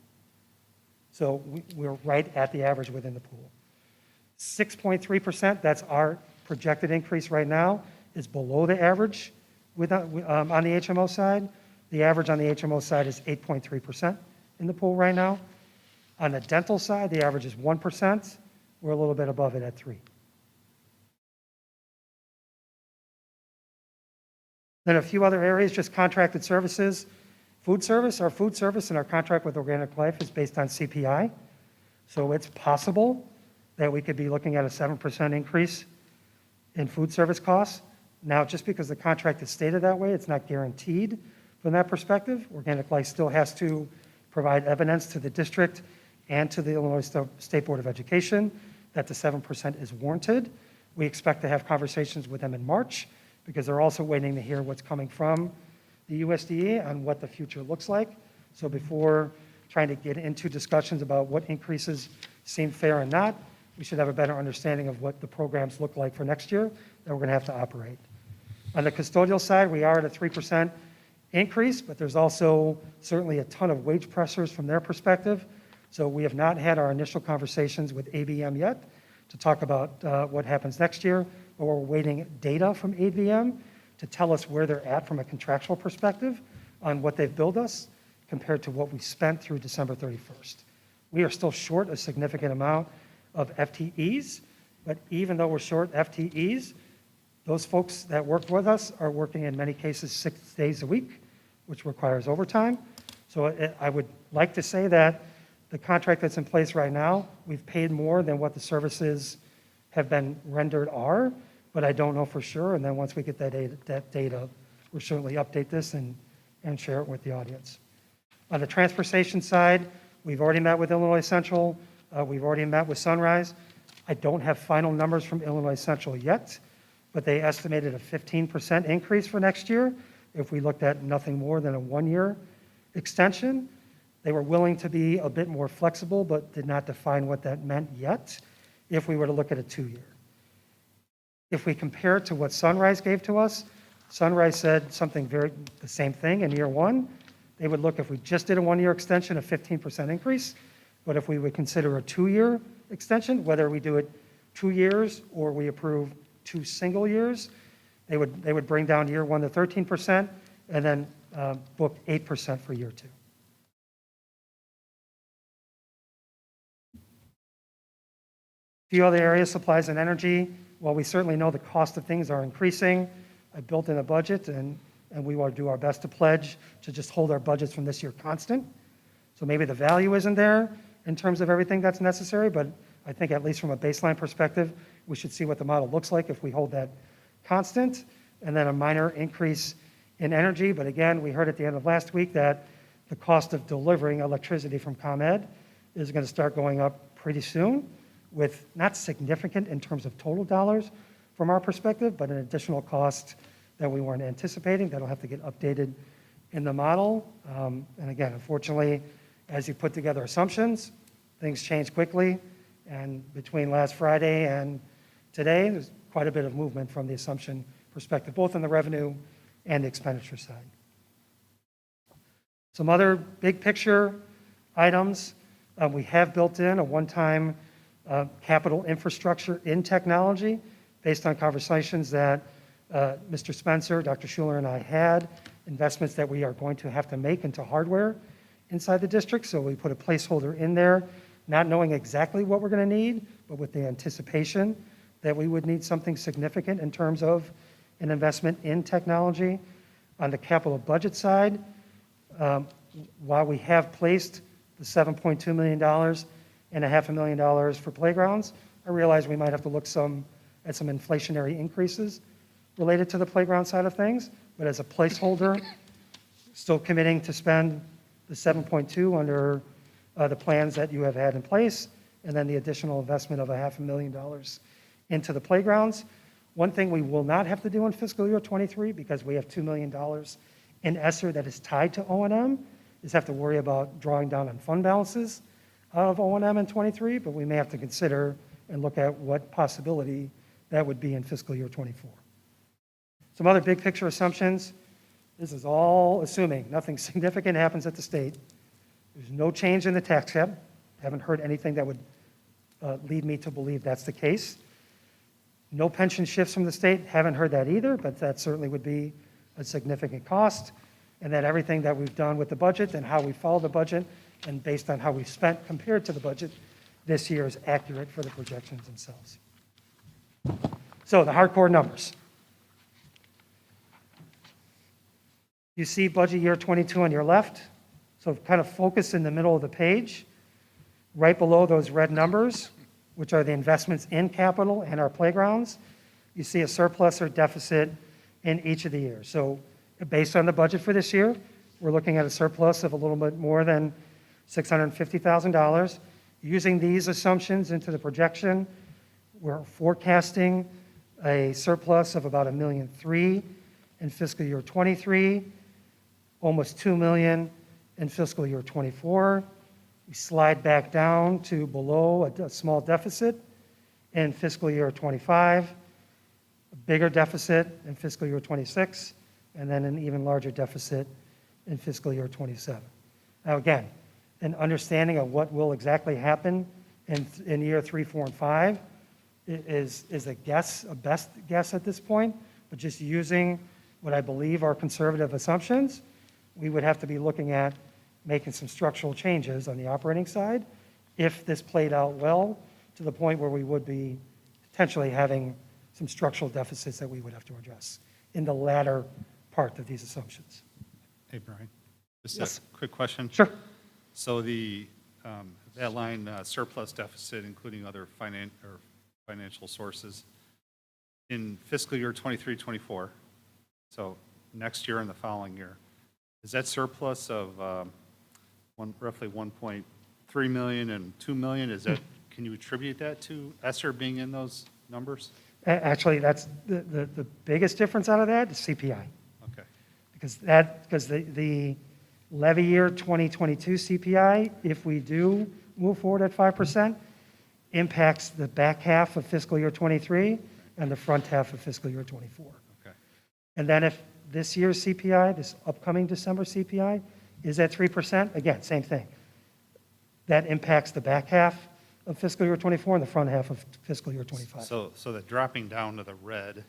So we're right at the average within the pool. 6.3%, that's our projected increase right now, is below the average on the HMO side. The average on the HMO side is 8.3% in the pool right now. On the dental side, the average is 1%. We're a little bit above it at 3%. Then a few other areas, just contracted services. Food service, our food service and our contract with Organic Life is based on CPI. So it's possible that we could be looking at a 7% increase in food service costs. Now, just because the contract is stated that way, it's not guaranteed from that perspective. Organic Life still has to provide evidence to the district and to the Illinois State Board of Education that the 7% is warranted. We expect to have conversations with them in March because they're also waiting to hear what's coming from the USDA on what the future looks like. So before trying to get into discussions about what increases seem fair and not, we should have a better understanding of what the programs look like for next year that we're going to have to operate. On the custodial side, we are at a 3% increase, but there's also certainly a ton of wage pressures from their perspective. So we have not had our initial conversations with ABM yet to talk about what happens next year, but we're waiting data from ABM to tell us where they're at from a contractual perspective on what they've billed us compared to what we spent through December 31st. We are still short a significant amount of FTEs, but even though we're short FTEs, those folks that work with us are working in many cases 6 days a week, which requires overtime. So I would like to say that the contract that's in place right now, we've paid more than what the services have been rendered are, but I don't know for sure. And then once we get that data, we'll certainly update this and share it with the audience. On the transportation side, we've already met with Illinois Central. We've already met with Sunrise. I don't have final numbers from Illinois Central yet, but they estimated a 15% increase for next year if we looked at nothing more than a 1-year extension. They were willing to be a bit more flexible, but did not define what that meant yet if we were to look at a 2-year. If we compare it to what Sunrise gave to us, Sunrise said something the same thing in year 1. They would look, if we just did a 1-year extension, a 15% increase. But if we would consider a 2-year extension, whether we do it 2 years or we approve 2 single years, they would bring down year 1 to 13% and then book 8% for year 2. Few other areas, supplies and energy. While we certainly know the cost of things are increasing, I built in a budget, and we want to do our best to pledge to just hold our budgets from this year constant. So maybe the value isn't there in terms of everything that's necessary, but I think at least from a baseline perspective, we should see what the model looks like if we hold that constant, and then a minor increase in energy. But again, we heard at the end of last week that the cost of delivering electricity from ComEd is going to start going up pretty soon, with not significant in terms of total dollars from our perspective, but an additional cost that we weren't anticipating that'll have to get updated in the model. And again, unfortunately, as you put together assumptions, things change quickly. And between last Friday and today, there's quite a bit of movement from the assumption perspective, both on the revenue and the expenditure side. Some other big picture items. We have built in a one-time capital infrastructure in technology based on conversations that Mr. Spencer, Dr. Schuler, and I had, investments that we are going to have to make into hardware inside the district. So we put a placeholder in there, not knowing exactly what we're going to need, but with the anticipation that we would need something significant in terms of an investment in technology. On the capital budget side, while we have placed the $7.2 million and $500,000 for playgrounds, I realize we might have to look at some inflationary increases related to the playground side of things, but as a placeholder, still committing to spend the 7.2 under the plans that you have had in place, and then the additional investment of $500,000 into the playgrounds. One thing we will not have to do in fiscal year 23, because we have $2 million in ESSER that is tied to O&M, is have to worry about drawing down on fund balances of O&M in 23, but we may have to consider and look at what possibility that would be in fiscal year 24. Some other big picture assumptions. This is all assuming nothing significant happens at the state. There's no change in the tax cap. Haven't heard anything that would lead me to believe that's the case. No pension shifts from the state. Haven't heard that either, but that certainly would be a significant cost. And that everything that we've done with the budget and how we follow the budget and based on how we've spent compared to the budget this year is accurate for the projections themselves. So the hardcore numbers. You see budget year 22 on your left. So kind of focus in the middle of the page, right below those red numbers, which are the investments in capital and our playgrounds. You see a surplus or deficit in each of the years. So based on the budget for this year, we're looking at a surplus of a little bit more than $650,000. Using these assumptions into the projection, we're forecasting a surplus of about $1.3 million in fiscal year 23, almost $2 million in fiscal year 24. We slide back down to below a small deficit in fiscal year 25, a bigger deficit in fiscal year 26, and then an even larger deficit in fiscal year 27. Now again, an understanding of what will exactly happen in year 3, 4, and 5 is a guess, a best guess at this point, but just using what I believe are conservative assumptions, we would have to be looking at making some structural changes on the operating side if this played out well to the point where we would be potentially having some structural deficits that we would have to address in the latter part of these assumptions. Hey, Brian, just Yes. a quick question. Sure. So that line surplus deficit, including other financial sources, in fiscal year 23, 24, so next year and the following year, is that surplus of roughly 1.3 million and 2 million, can you attribute that to ESSER being in those numbers? Actually, that's the biggest difference out of that is CPI. Okay. Because the levy year 2022 CPI, if we do move forward at 5%, impacts the back half of fiscal year 23 and the front half of fiscal year 24. Okay. And then if this year's CPI, this upcoming December CPI, is at 3%, again, same thing. That impacts the back half of fiscal year 24 and the front half of fiscal year 25. So the dropping down to the red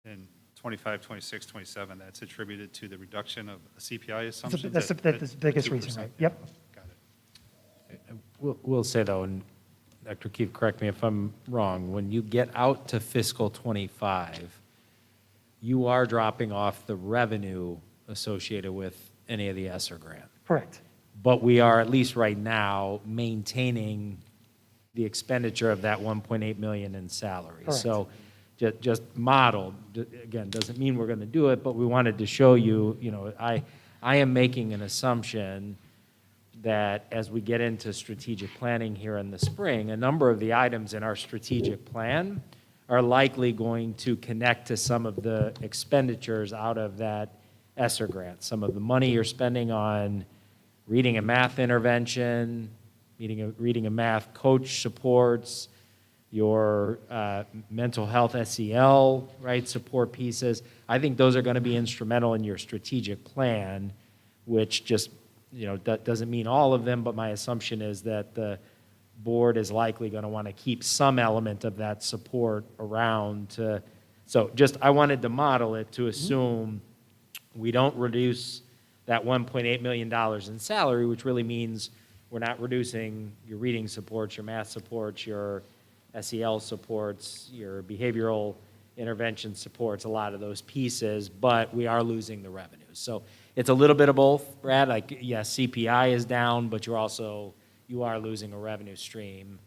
in 25, 26, 27, that's attributed to the reduction of CPI assumptions? That's the biggest reason, right? Yep. Got it. We'll say, though, Dr. Keefe, correct me if I'm wrong, when you get out to fiscal '25, you are dropping off the revenue associated with any of the ESSER grant. Correct. But we are, at least right now, maintaining the expenditure of that 1.8 million in salary. Correct. So just modeled, again, doesn't mean we're going to do it, but we wanted to show you, I am making an assumption that as we get into strategic planning here in the spring, a number of the items in our strategic plan are likely going to connect to some of the expenditures out of that ESSER grant. Some of the money you're spending on reading and math intervention, reading and math coach supports, your mental health SEL, right, support pieces. I think those are going to be instrumental in your strategic plan, which just, that doesn't mean all of them, but my assumption is that the board is likely going to want to keep some element of that support around so just, I wanted to model it to assume we don't reduce that $1.8 million in salary, which really means we're not reducing your reading supports, your math supports, your SEL supports, your behavioral intervention supports, a lot of those pieces, but we are losing the revenue. So it's a little bit of both, Brad. Like, yes, CPI is down, but you are losing a revenue stream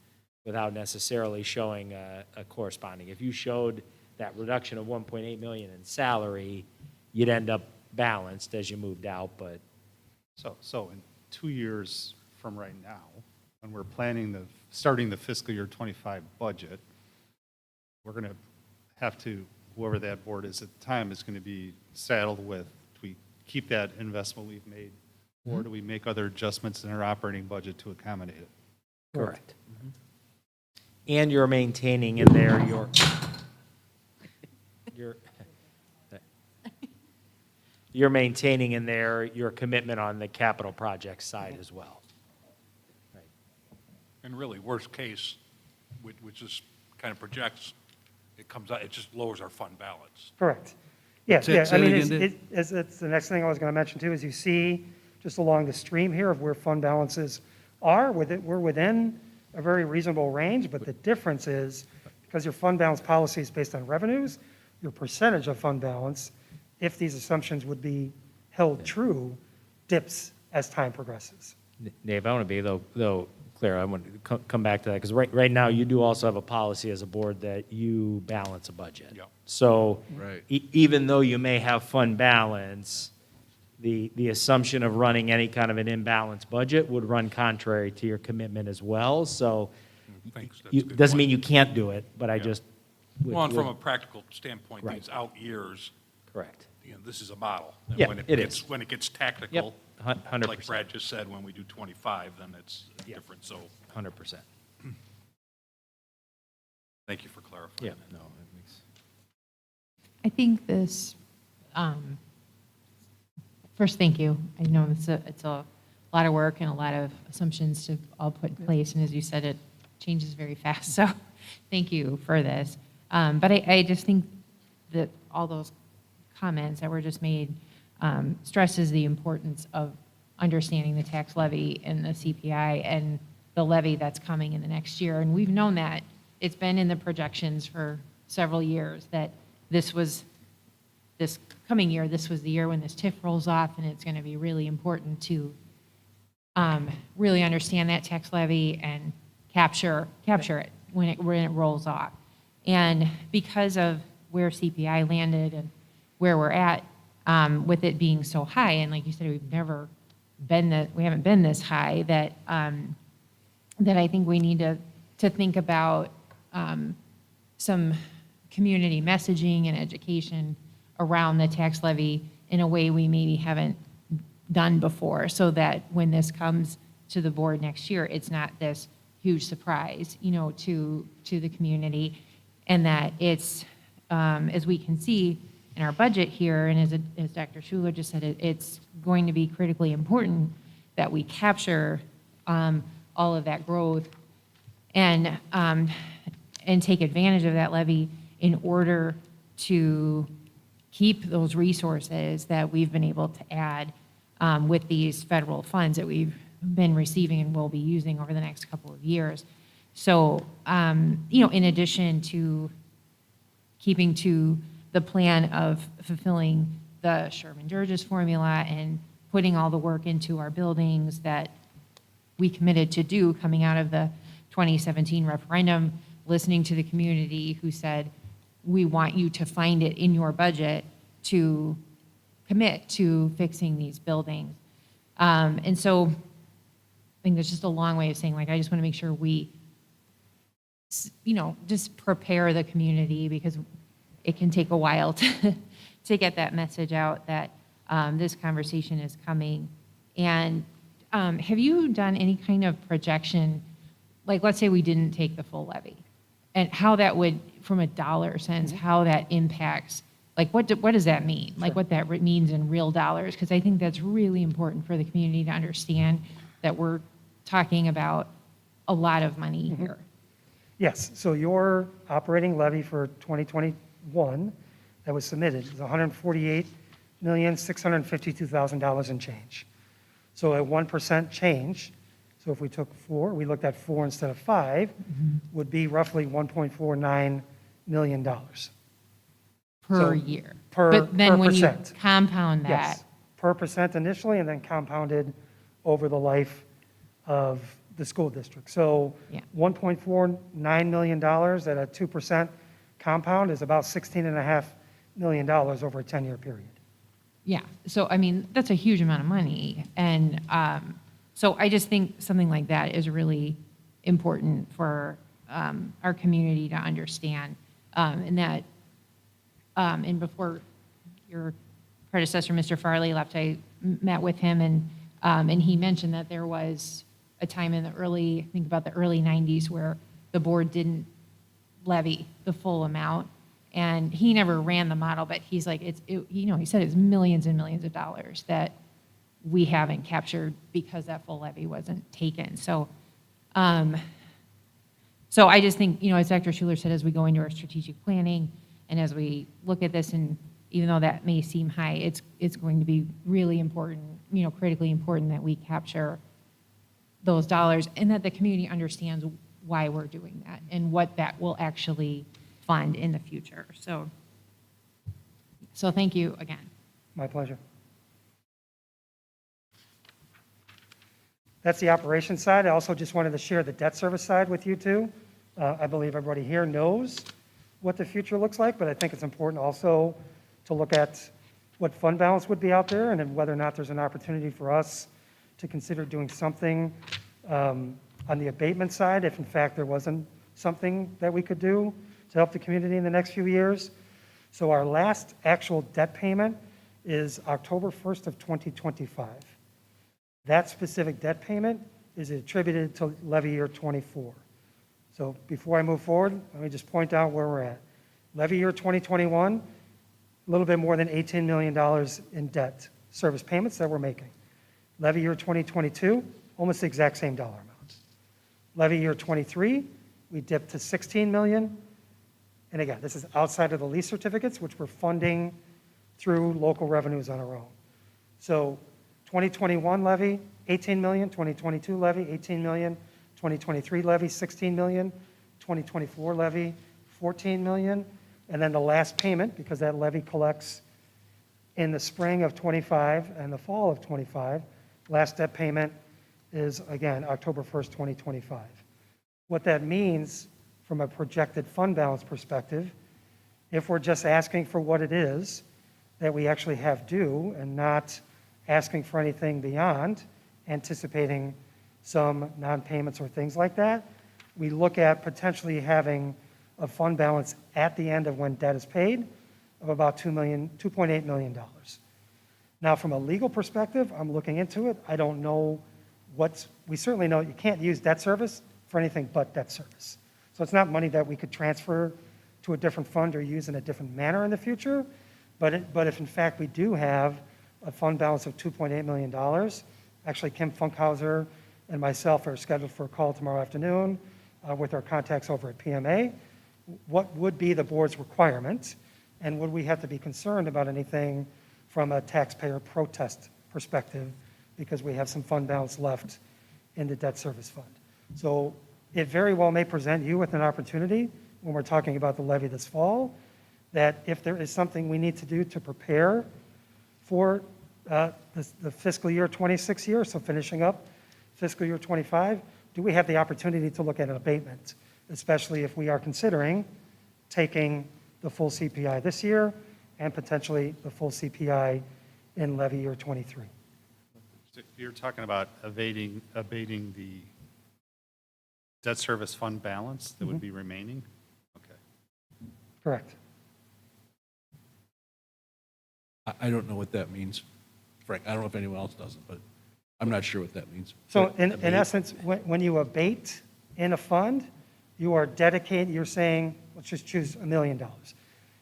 without necessarily showing a corresponding. If you showed that reduction of 1.8 million in salary, you'd end up balanced as you moved out, but. So in 2 years from right now, when we're starting the fiscal year '25 budget, we're going to have to, whoever that board is at the time, is going to be saddled with, do we keep that investment we've made, or do we make other adjustments in our operating budget to accommodate it? Correct. And you're maintaining in there you're maintaining in there your commitment on the capital project side as well. Right. And really, worst case, which is kind of projects, it comes out, it just lowers our fund balance. Correct. Yeah, Say- yeah, say I it mean, again, Dave. it's the next thing I was going to mention too, is you see just along the stream here of where fund balances are, we're within a very reasonable range, but the difference is, because your fund balance policy is based on revenues, your percentage of fund balance, if these assumptions would be held true, dips as time progresses. Dave, I want to be, though, clear, I want to come back to that, because right now, you do also have a policy as a board that you balance a budget. Yeah. So Right. even though you may have fund balance, the assumption of running any kind of an imbalanced budget would run contrary to your commitment as well. So Thanks, that's a good doesn't point. mean you can't do it, but I Yeah. just. Well, and from a practical standpoint, Right. these out years, Correct. this is a model. And Yeah, when it gets- is. When it gets tactical, 100%. like Brad just said, when we do 25, then it's different. So 100%. thank you for clarifying. Yeah, that. no, that makes. I think this, first, thank you. I know it's a lot of work and a lot of assumptions to all put in place, and as you said, it changes very fast, so thank you for this. But I just think that all those comments that were just made stresses the importance of understanding the tax levy and the CPI and the levy that's coming in the next year. And we've known that. It's been in the projections for several years that this coming year, this was the year when this TIF rolls off, and it's going to be really important to really understand that tax levy and capture it when it rolls off. And because of where CPI landed and where we're at, with it being so high, and like you said, we haven't been this high, that I think we need to think about some community messaging and education around the tax levy in a way we maybe haven't done before, so that when this comes to the board next year, it's not this huge surprise, to the community, and that it's, as we can see in our budget here, and as Dr. Schuler just said, it's going to be critically important that we capture all of that growth and take advantage of that levy in order to keep those resources that we've been able to add with these federal funds that we've been receiving and will be using over the next couple of years. So, in addition to keeping to the plan of fulfilling the Sherman-Durgis formula and putting all the work into our buildings that we committed to do coming out of the 2017 referendum, listening to the community who said, we want you to find it in your budget to commit to fixing these buildings. And so I think there's just a long way of saying, like, I just want to make sure we, just prepare the community, because it can take a while to get that message out that this conversation is coming. And have you done any kind of projection, like, let's say we didn't take the full levy, and how that would, from a dollar sense, how that impacts, like, what does that mean? Like, what that means in real dollars? Because I think that's really important for the community to understand that we're talking about a lot of money here. Yes, so your operating levy for 2021 that was submitted is $148,652,000 and change. So a 1% change, so if we took 4, we looked at 4 instead of 5, would be roughly $1.49 million. Per So, year. per- But then per when you percent. compound that, Yes, per percent initially, and then compounded over the life of the school district. So Yeah. $1.49 million at a 2% compound is about $16.5 million over a 10-year period. yeah. So, I mean, that's a huge amount of money. And so I just think something like that is really important for our community to understand. And that, and before your predecessor, Mr. Farley, left, I met with him, and he mentioned that there was a time in the early, I think about the early 90s, where the board didn't levy the full amount. And he never ran the model, but he's like, he said it's millions and millions of dollars that we haven't captured because that full levy wasn't taken. So, so I just think, as Dr. Schuler said, as we go into our strategic planning and as we look at this, and even though that may seem high, it's going to be really important, critically important that we capture those dollars and that the community understands why we're doing that and what that will actually fund in the future. So thank you again. My pleasure. That's the operations side. I also just wanted to share the debt service side with you too. I believe everybody here knows what the future looks like, but I think it's important also to look at what fund balance would be out there and then whether or not there's an opportunity for us to consider doing something on the abatement side, if in fact there wasn't something that we could do to help the community in the next few years. So our last actual debt payment is October 1st of 2025. That specific debt payment is attributed to levy year 24. So before I move forward, let me just point out where we're at. Levy year 2021, a little bit more than $18 million in debt service payments that we're making. Levy year 2022, almost the exact same dollar amount. Levy year 23, we dipped to $16 million. And again, this is outside of the lease certificates, which we're funding through local revenues on our own. So 2021 levy, $18 million, 2022 levy, $18 million, 2023 levy, $16 million, 2024 levy, $14 million, and then the last payment, because that levy collects in the spring of 25 and the fall of 25, last debt payment is, again, October 1st, 2025. What that means from a projected fund balance perspective, if we're just asking for what it is that we actually have due and not asking for anything beyond, anticipating some non-payments or things like that, we look at potentially having a fund balance at the end of when debt is paid of about $2.8 million. Now, from a legal perspective, I'm looking into it. I don't know we certainly know you can't use debt service for anything but debt service. So it's not money that we could transfer to a different fund or use in a different manner in the future. But if in fact we do have a fund balance of $2.8 million, actually Kim Funkhauser and myself are scheduled for a call tomorrow afternoon with our contacts over at PMA. What would be the board's requirement? And would we have to be concerned about anything from a taxpayer protest perspective because we have some fund balance left in the debt service fund? So it very well may present you with an opportunity when we're talking about the levy this fall, that if there is something we need to do to prepare for the fiscal year 26 year, so finishing up fiscal year 25, do we have the opportunity to look at an abatement, especially if we are considering taking the full CPI this year and potentially the full CPI in levy year 23? You're talking about abating the debt service fund balance that would be remaining? Okay. Correct. I don't know what that means, Frank. I don't know if anyone else does it, but I'm not sure what that means. So in Abate? essence, when you abate in a fund, you are dedicated, you're saying, let's just choose $1 million.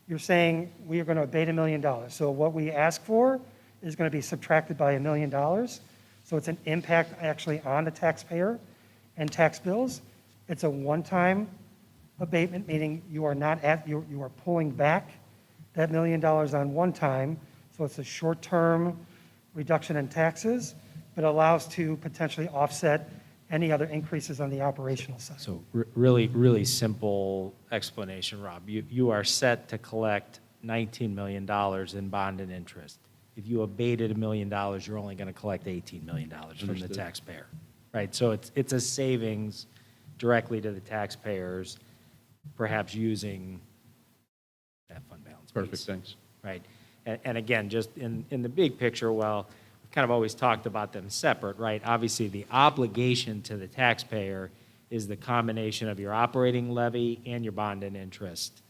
You're saying we are going to abate $1 million. So what we ask for is going to be subtracted by $1 million. So it's an impact actually on the taxpayer and tax bills. It's a one-time abatement, meaning you are not at, you are pulling back that $1 million on one time. So it's a short-term reduction in taxes, but allows to potentially offset any other increases on the operational side. So really, really simple explanation, Rob. You are set to collect $19 million in bond and interest. If you abated $1 million, you're only going to collect $18 million from the Understood. taxpayer, right? So it's a savings directly to the taxpayers, perhaps using that fund balance. Perfect, piece, thanks. Right. And again, just in the big picture, well, we've kind of always talked about them separate, right? Obviously, the obligation to the taxpayer is the combination of your operating levy and your bond and interest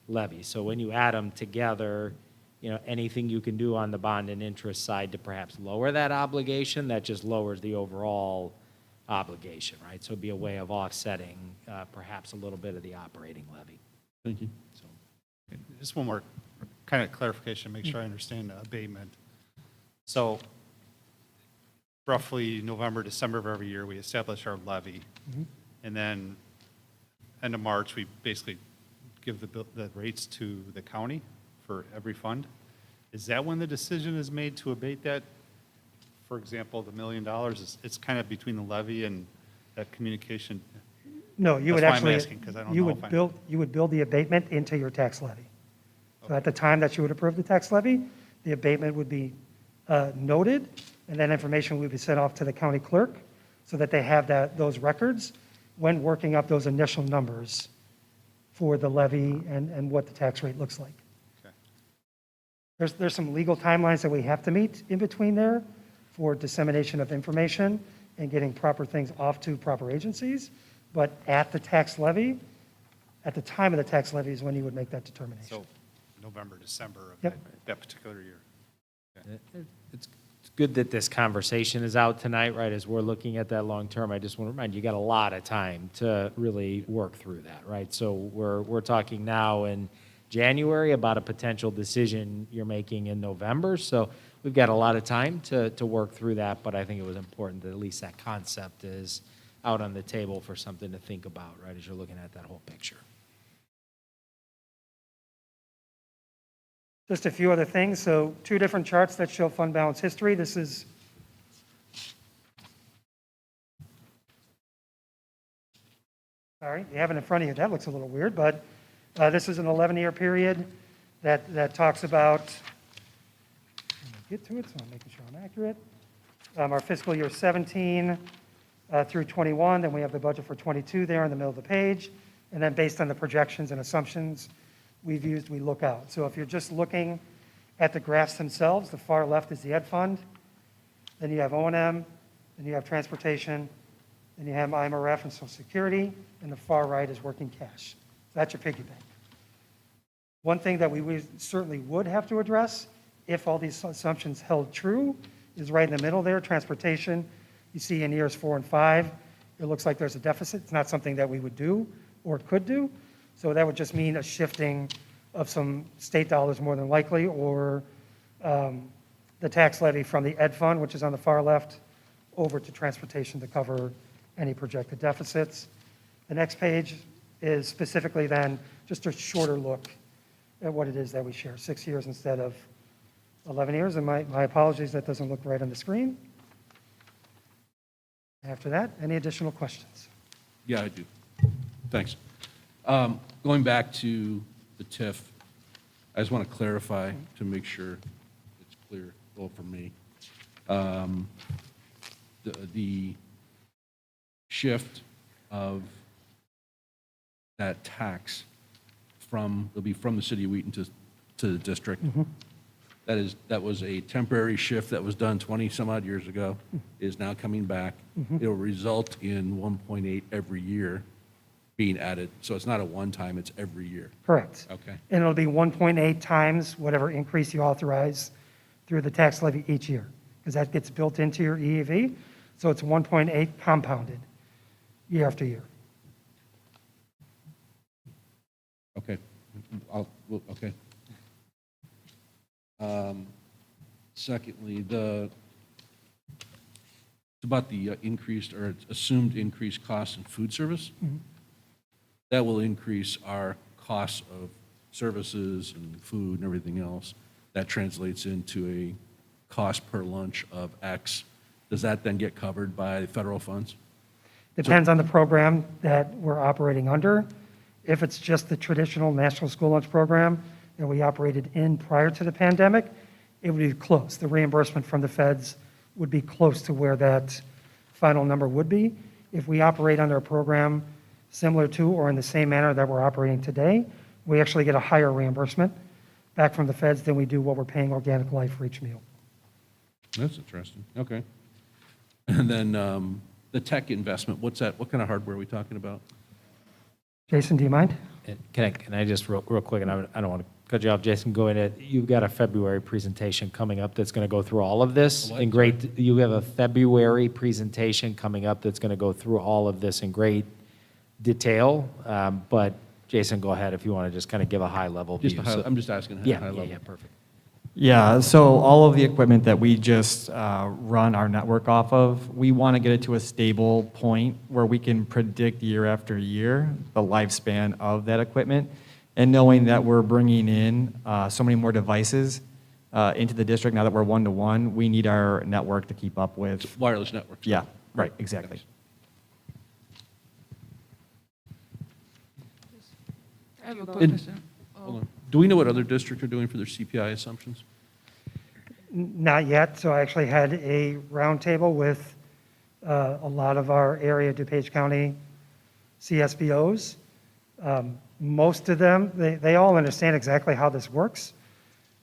levy. So when you add them together, you know, anything you can do on the bond and interest side to perhaps lower that obligation, that just lowers the overall obligation, right? So it'd be a way of offsetting perhaps a little bit of the operating levy. Thank you. So Just one more kind of clarification, make sure I understand abatement. So roughly November, December of every year, we establish our levy. And then end of March, we basically give the rates to the county for every fund. Is that when the decision is made to abate that? For example, the $1 million, it's kind of between the levy and that communication. No, you would That's why I'm actually, asking, 'cause I don't you know if would I'm- build, you would build the abatement into your tax levy. So at the time that you would approve the tax levy, the abatement would be noted, and that information would be sent off to the county clerk so that they have those records when working up those initial numbers for the levy and what the tax rate looks like. Okay. There's some legal timelines that we have to meet in between there for dissemination of information and getting proper things off to proper agencies. But at the tax levy, at the time of the tax levy is when you would make that determination. So November, December of Yep. that particular year. it's good that this conversation is out tonight, right, as we're looking at that long term. I just want to remind you, you got a lot of time to really work through that, right? So we're talking now in January about a potential decision you're making in November. So we've got a lot of time to work through that, but I think it was important that at least that concept is out on the table for something to think about, right, as you're looking at that whole picture. Just a few other things. So 2 different charts that show fund balance history. This is sorry, you have it in front of you. That looks a little weird, but this is an 11-year period that talks about, let me get to it, so I'm making sure I'm accurate. Our fiscal year 17 through 21, then we have the budget for 22 there in the middle of the page. And then based on the projections and assumptions we've used, we look out. So if you're just looking at the graphs themselves, the far left is the ed fund, then you have O&M, then you have transportation, then you have IMRF and Social Security, and the far right is working cash. So that's your piggy bank. One thing that we certainly would have to address, if all these assumptions held true, is right in the middle there, transportation. You see in years 4 and 5, it looks like there's a deficit. It's not something that we would do or could do. So that would just mean a shifting of some state dollars more than likely, or the tax levy from the ed fund, which is on the far left, over to transportation to cover any projected deficits. The next page is specifically then just a shorter look at what it is that we share, 6 years instead of 11 years. And my apologies, that doesn't look right on the screen. After that, any additional questions? Yeah, I do. Thanks. Going back to the TIF, I just want to clarify to make sure it's clear, well, for me. The shift of that tax it'll be from the city of Wheaton to the district. That was a temporary shift that was done 20-some-odd years ago, is now coming back. It'll result in 1.8 every year being added. So it's not a one-time, it's every year. Correct. Okay. And it'll be 1.8 times whatever increase you authorize through the tax levy each year, because that gets built into your EAV. So it's 1.8 compounded year after year. Okay. Okay. Secondly, it's about the increased or assumed increased cost in food service. That will increase our costs of services and food and everything else. That translates into a cost per lunch of X. Does that then get covered by federal funds? Depends on the program that we're operating under. If it's just the traditional National School Lunch Program that we operated in prior to the pandemic, it would be close. The reimbursement from the feds would be close to where that final number would be. If we operate under a program similar to or in the same manner that we're operating today, we actually get a higher reimbursement back from the feds than we do what we're paying Organic Life for each meal. That's interesting. Okay. And then the tech investment, what's that? What kind of hardware are we talking about? Jason, do you mind? Can I just real quick, and I don't want to cut you off, Jason, go in it. You've got a February presentation coming up that's going to go through all of this in great, you have a February presentation coming up that's going to go through all of this in great detail. But Jason, go ahead if you want to just kind of give a high level view. I'm just asking Yeah, high level. yeah, perfect. Yeah, so all of the equipment that we just run our network off of, we want to get it to a stable point where we can predict year after year the lifespan of that equipment. And knowing that we're bringing in so many more devices into the district now that we're one-to-one, we need our network to keep up with. Wireless networks. Yeah, right, exactly. I have a quick question. Hold on. Do we know what other districts are doing for their CPI assumptions? Not yet. So I actually had a roundtable with a lot of our area DuPage County CSBOs. Most of them, they all understand exactly how this works.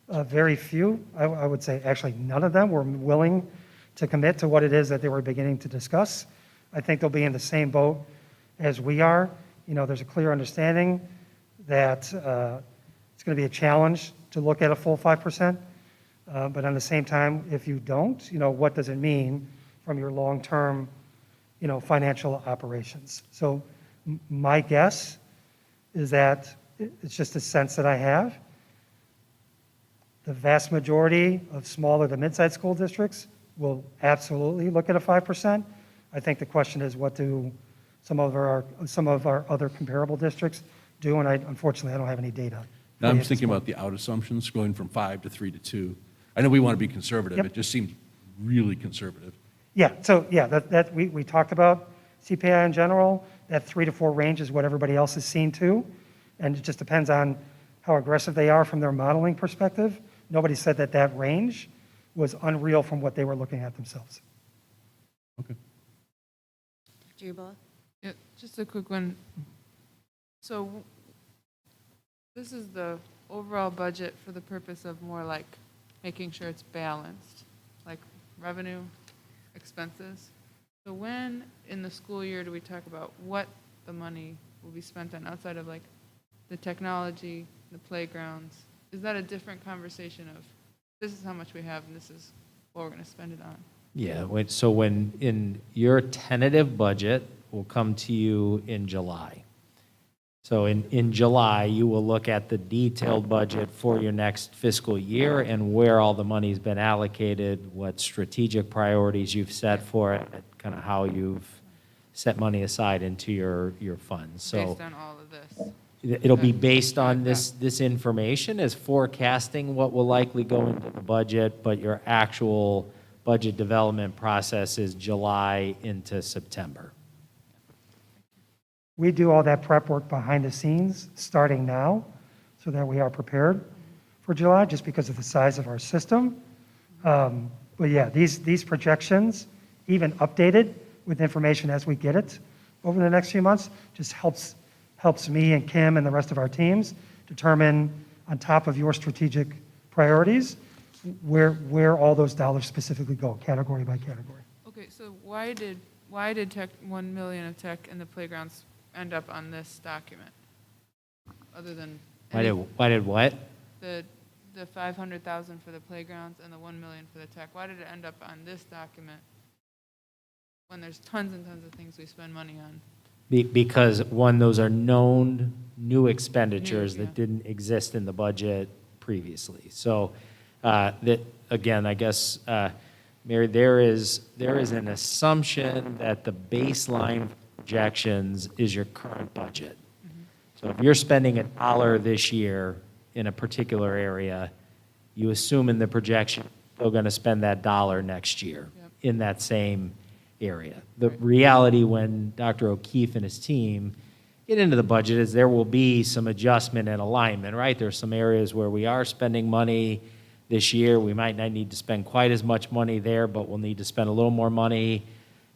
Very few, I would say actually none of them were willing to commit to what it is that they were beginning to discuss. I think they'll be in the same boat as we are. You know, there's a clear understanding that it's going to be a challenge to look at a full 5%. But on the same time, if you don't, you know, what does it mean from your long-term, you know, financial operations? So my guess is that it's just a sense that I have. The vast majority of smaller to mid-sized school districts will absolutely look at a 5%. I think the question is, what do some of our other comparable districts do? And unfortunately, I don't have any data. Now, I'm thinking about the out assumptions going from 5 to 3 to 2. I know we want to be conservative. Yep. It just seems really conservative. Yeah, so yeah, that we talked about CPI in general. That 3 to 4 range is what everybody else has seen too. And it just depends on how aggressive they are from their modeling perspective. Nobody said that that range was unreal from what they were looking at themselves. Okay. Juba? Yeah, just a quick one. So this is the overall budget for the purpose of more like making sure it's balanced, like revenue, expenses. So when in the school year do we talk about what the money will be spent on outside of like the technology, the playgrounds? Is that a different conversation of this is how much we have and this is what we're going to spend it on? Yeah, so when in your tentative budget will come to you in July. So in July, you will look at the detailed budget for your next fiscal year and where all the money's been allocated, what strategic priorities you've set for it, kind of how you've set money aside into your funds. So Based on all of this. it'll be based on this information as forecasting what will likely go into the budget, but your actual budget development process is July into September. We do all that prep work behind the scenes, starting now, so that we are prepared for July, just because of the size of our system. But yeah, these projections, even updated with information as we get it over the next few months, just helps me and Kim and the rest of our teams determine, on top of your strategic priorities, where all those dollars specifically go, category by category. Okay, so why did tech, 1 million of tech and the playgrounds end up on this document? Other than Why did what? the 500,000 for the playgrounds and the 1 million for the tech, why did it end up on this document when there's tons and tons of things we spend money on? Because, one, those are known new expenditures New, yeah. that didn't exist in the budget previously. So, that, again, I guess, Mary, there is an assumption that the baseline projections is your current budget. So if you're spending $1 this year in a particular area, you assume in the projection you're going to spend that $1 next year Yep. in that same area. The reality when Dr. O'Keefe and his team get into the budget is there will be some adjustment and alignment, right? There's some areas where we are spending money this year. We might not need to spend quite as much money there, but we'll need to spend a little more money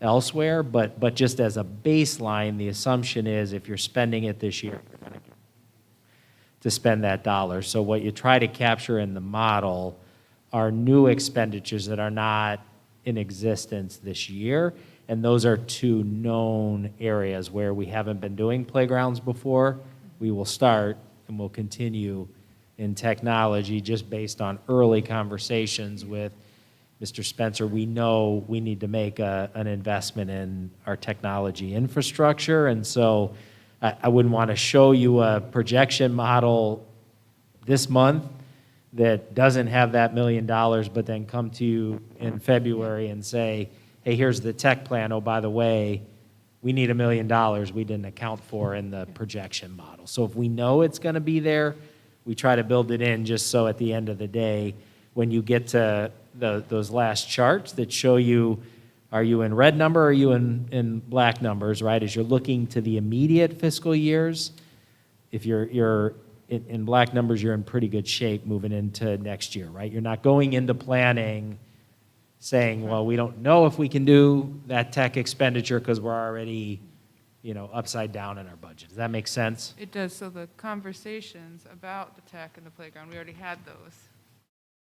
elsewhere. But just as a baseline, the assumption is if you're spending it this year, you're going to spend that $1. So what you try to capture in the model are new expenditures that are not in existence this year. And those are two known areas where we haven't been doing playgrounds before. We will start and we'll continue in technology just based on early conversations with Mr. Spencer. We know we need to make an investment in our technology infrastructure. And so I wouldn't want to show you a projection model this month that doesn't have that $1 million, but then come to you in February and say, hey, here's the tech plan. Oh, by the way, we need $1 million we didn't account for in the projection model. So if we know it's going to be there, we try to build it in just so at the end of the day, when you get to those last charts that show you, are you in red number or are you in black numbers, right? As you're looking to the immediate fiscal years, if you're in black numbers, you're in pretty good shape moving into next year, right? You're not going into planning saying, well, we don't know if we can do that tech expenditure because we're already, upside down in our budget. Does that make sense? It does, so the conversations about the tech and the playground, we already had those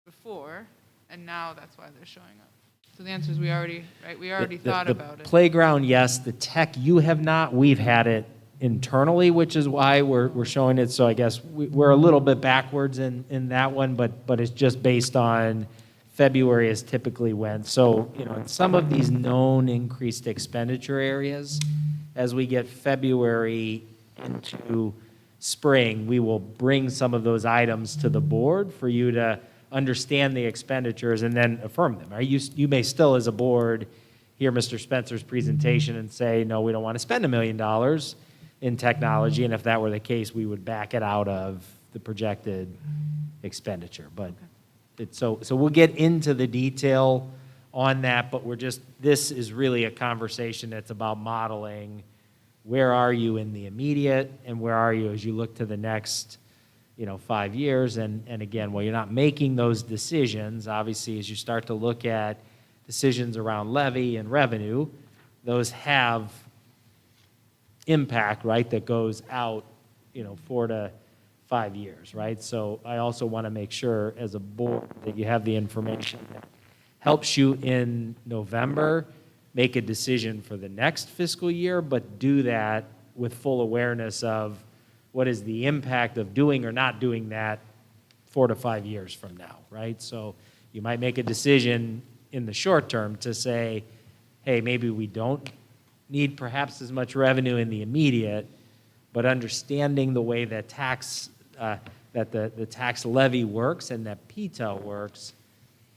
before, and now that's why they're showing up. So the answer is we already thought about The it. playground, yes. The tech, you have not. We've had it internally, which is why we're showing it. So I guess we're a little bit backwards in that one, but it's just based on February is typically when. So, in some of these known increased expenditure areas, as we get February into spring, we will bring some of those items to the board for you to understand the expenditures and then affirm them. Right? You may still, as a board, hear Mr. Spencer's presentation and say, no, we don't want to spend $1 million in technology, and if that were the case, we would back it out of the projected expenditure. But so we'll get into the detail on that, but this is really a conversation that's about modeling where are you in the immediate and where are you as you look to the next 5 years. And again, while you're not making those decisions, obviously, as you start to look at decisions around levy and revenue, those have impact, right, that goes out, 4 to 5 years, right? So I also want to make sure as a board that you have the information that helps you in November make a decision for the next fiscal year, but do that with full awareness of what is the impact of doing or not doing that 4 to 5 years from now, right? So you might make a decision in the short term to say, hey, maybe we don't need perhaps as much revenue in the immediate, but understanding the way that the tax levy works and that PTEL works,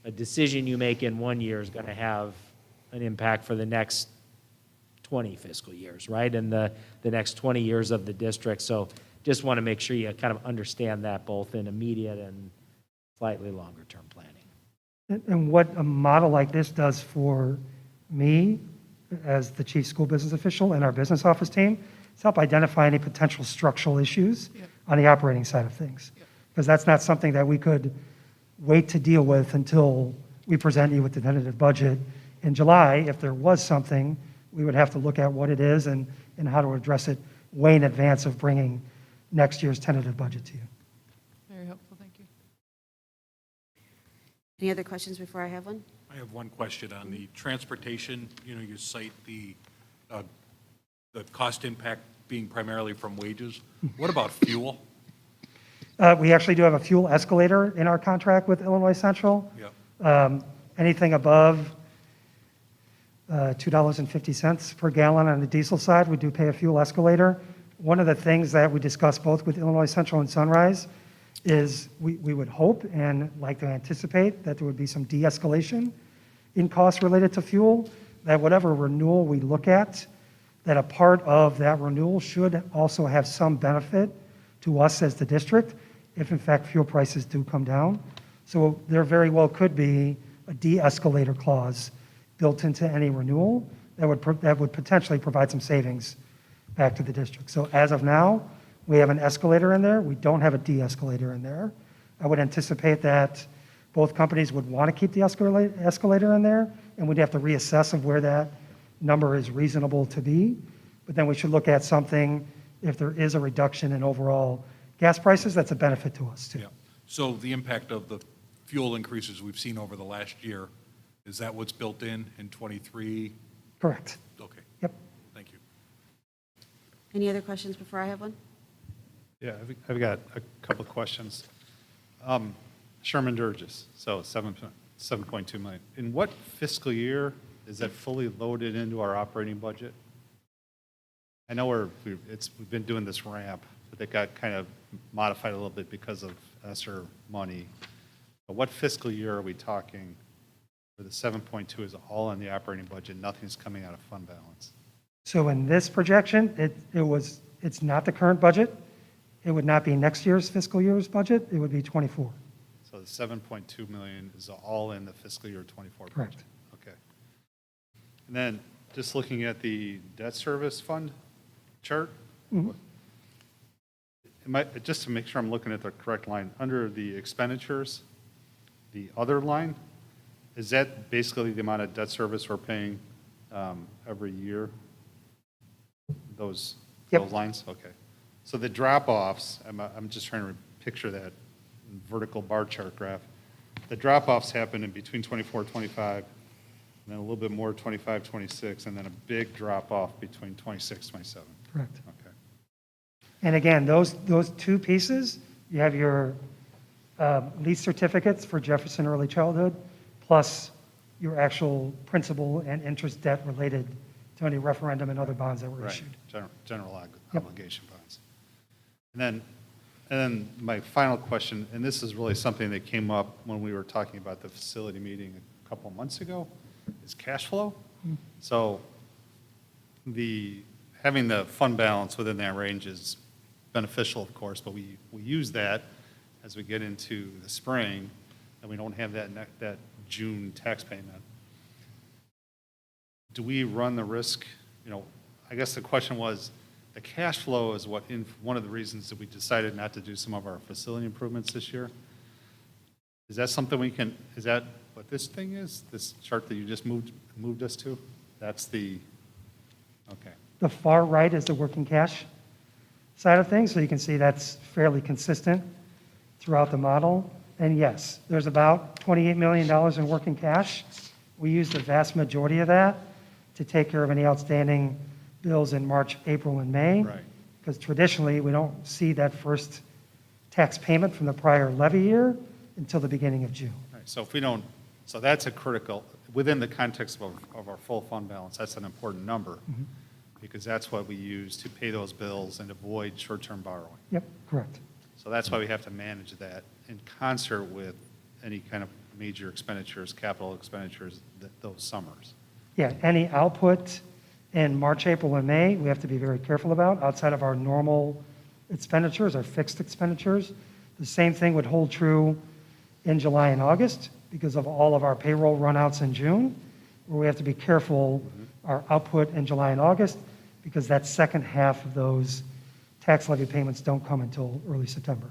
a decision you make in 1 year is going to have an impact for the next 20 fiscal years, right? And the next 20 years of the district. So just want to make sure you kind of understand that both in immediate and slightly longer term planning. And what a model like this does for me as the chief school business official and our business office team is help identify any potential structural issues Yep. on the operating side of things. Because that's not something that we could wait to deal with until we present you with the tentative budget in July. If there was something, we would have to look at what it is and how to address it way in advance of bringing next year's tentative budget to you. Very helpful, thank you. Any other questions before I have one? I have one question on the transportation. You know, you cite the cost impact being primarily from wages. What about fuel? We actually do have a fuel escalator in our contract with Illinois Central. Yep. Anything above $2.50 per gallon on the diesel side, we do pay a fuel escalator. One of the things that we discussed both with Illinois Central and Sunrise is we would hope and like to anticipate that there would be some de-escalation in costs related to fuel, that whatever renewal we look at, that a part of that renewal should also have some benefit to us as the district if in fact fuel prices do come down. So there very well could be a de-escalator clause built into any renewal that would potentially provide some savings back to the district. So as of now, we have an escalator in there. We don't have a de-escalator in there. I would anticipate that both companies would want to keep the escalator in there, and we'd have to reassess of where that number is reasonable to be. But then we should look at something, if there is a reduction in overall gas prices, that's a benefit to us too. Yeah. So the impact of the fuel increases we've seen over the last year, is that what's built in 23? Correct. Okay, Yep. thank you. Any other questions before I have one? Yeah, I've got a couple of questions. Sherman Durgis, so 7.2 million. In what fiscal year is that fully loaded into our operating budget? I know we've been doing this ramp, but it got kind of modified a little bit because of ESSER money. But what fiscal year are we talking where the 7.2 is all in the operating budget, nothing's coming out of fund balance? So in this projection, it's not the current budget. It would not be next year's fiscal year's budget. It would be 24. So the 7.2 million is all in the fiscal year 24 budget? Correct. Okay. And then just looking at the debt service fund chart, just to make sure I'm looking at the correct line, under the expenditures, the other line, is that basically the amount of debt service we're paying every year? Those Yep. lines? Okay. So the drop-offs, I'm just trying to picture that vertical bar chart graph. The drop-offs happen in between 24, 25, and then a little bit more 25, 26, and then a big drop-off between 26, 27. Correct. Okay. And again, those two pieces, you have your lease certificates for Jefferson Early Childhood, plus your actual principal and interest debt related to any referendum and other bonds that were Right, issued. general obligation bonds. And then my final question, and this is really something that came up when we were talking about the facility meeting a couple months ago, is cash flow. So having the fund balance within that range is beneficial, of course, but we use that as we get into the spring, and we don't have that June tax payment. Do we run the risk, I guess the question was, the cash flow is one of the reasons that we decided not to do some of our facility improvements this year. Is that something is that what this thing is? This chart that you just moved us to? That's okay. The far right is the working cash side of things, so you can see that's fairly consistent throughout the model. And yes, there's about $28 million in working cash. We use the vast majority of that to take care of any outstanding bills in March, April, and May. Right. Because traditionally, we don't see that first tax payment from the prior levy year until the beginning of June. Right, so that's a critical, within the context of our full fund balance, that's an important number, because that's what we use to pay those bills and avoid short-term borrowing. Yep, correct. So that's why we have to manage that in concert with any kind of major expenditures, capital expenditures, those summers. Yeah, any output in March, April, and May, we have to be very careful about outside of our normal expenditures, our fixed expenditures. The same thing would hold true in July and August because of all of our payroll runouts in June, where we have to be careful our output in July and August because that second half of those tax levy payments don't come until early September.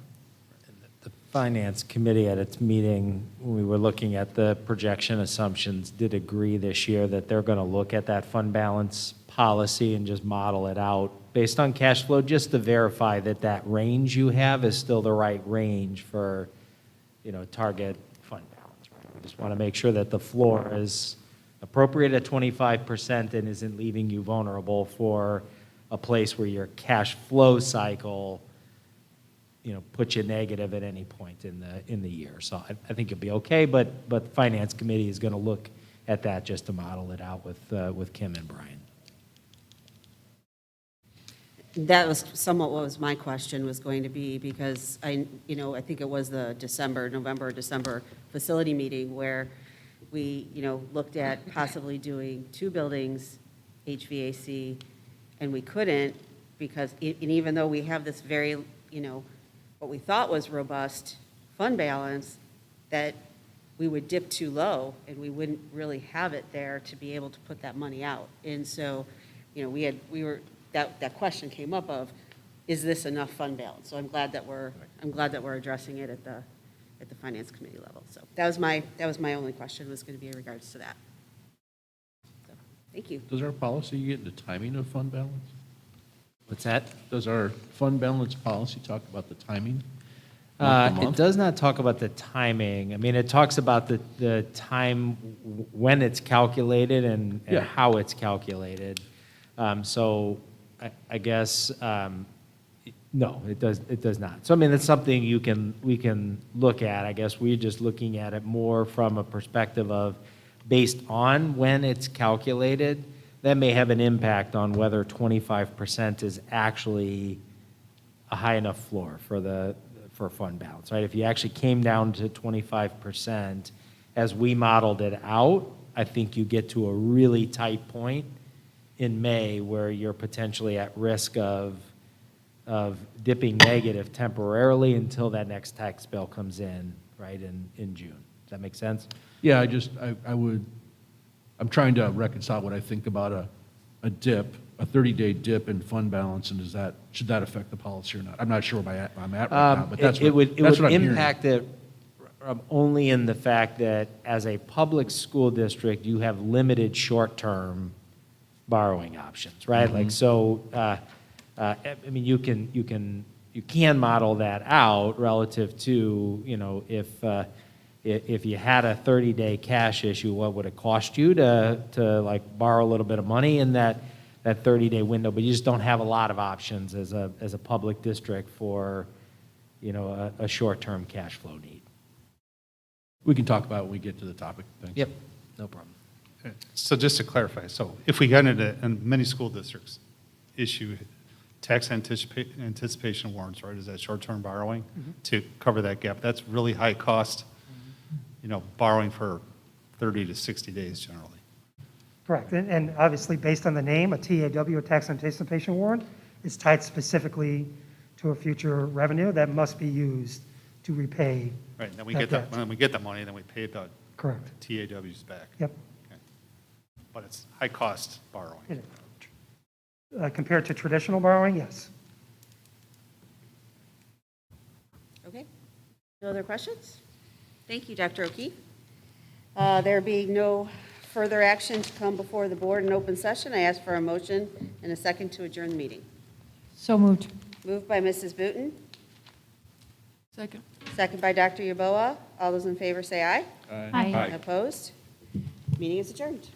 The Finance Committee at its meeting, when we were looking at the projection assumptions, did agree this year that they're going to look at that fund balance policy and just model it out based on cash flow, just to verify that that range you have is still the right range for, target fund balance. Right? We just want to make sure that the floor is appropriate at 25% and isn't leaving you vulnerable for a place where your cash flow cycle, puts you negative at any point in the year. So I think you'll be okay, but the Finance Committee is going to look at that just to model it out with Kim and Brian. That was somewhat what was my question was going to be, because I think it was the November or December facility meeting where we, looked at possibly doing 2 buildings, HVAC, and we couldn't because, and even though we have this very, what we thought was robust fund balance, that we would dip too low and we wouldn't really have it there to be able to put that money out. And so, that question came up of, is this enough fund balance? So I'm glad that we're addressing it at the Finance Committee level. So that was my only question, was going to be in regards to that. So, thank you. Does our policy get into timing of fund balance? What's that? Does our fund balance policy talk about the timing? Month to It month? does not talk about the timing. I mean, it talks about the time when it's calculated and Yeah. how it's calculated. So I guess, no, it does not. So I mean, it's something we can look at. I guess we're just looking at it more from a perspective of, based on when it's calculated, that may have an impact on whether 25% is actually a high enough floor for fund balance, right? If you actually came down to 25% as we modeled it out, I think you get to a really tight point in May where you're potentially at risk of dipping negative temporarily until that next tax bill comes in, right, in June. Does that make sense? Yeah, I'm trying to reconcile what I think about a dip, a 30-day dip in fund balance, and should that affect the policy or not? I'm not sure where I'm at right now, but that's It what would I'm hearing. impact it only in the fact that as a public school district, you have limited short-term borrowing options, right? Like, so, I mean, you can model that out relative to, if you had a 30-day cash issue, what would it cost you to like borrow a little bit of money in that 30-day window? But you just don't have a lot of options as a public district for, a short-term cash flow need. We can talk about it when we get to the topic. Thanks. Yep, no problem. So just to clarify, so if we got into, and many school districts issue tax anticipation warrants, right, is that short-term borrowing to cover that gap? That's really high cost, borrowing for 30 to 60 days generally. Correct. And obviously, based on the name, a TAW, a tax anticipation warrant, is tied specifically to a future revenue that must be used to repay. Right, then we that get that, debt. when we get the money, then we pay the Correct. TAWs back. Yep. Okay. But it's high-cost borrowing. It is. Compared to traditional borrowing, yes. Okay. No other questions? Thank you, Dr. O'Keefe. There being no further action to come before the board in open session, I ask for a motion and a second to adjourn the meeting. So moved. Moved by Mrs. Booten, Second. second by Dr. Yaboa. All those in favor say aye. Aye. Opposed? Meeting is adjourned.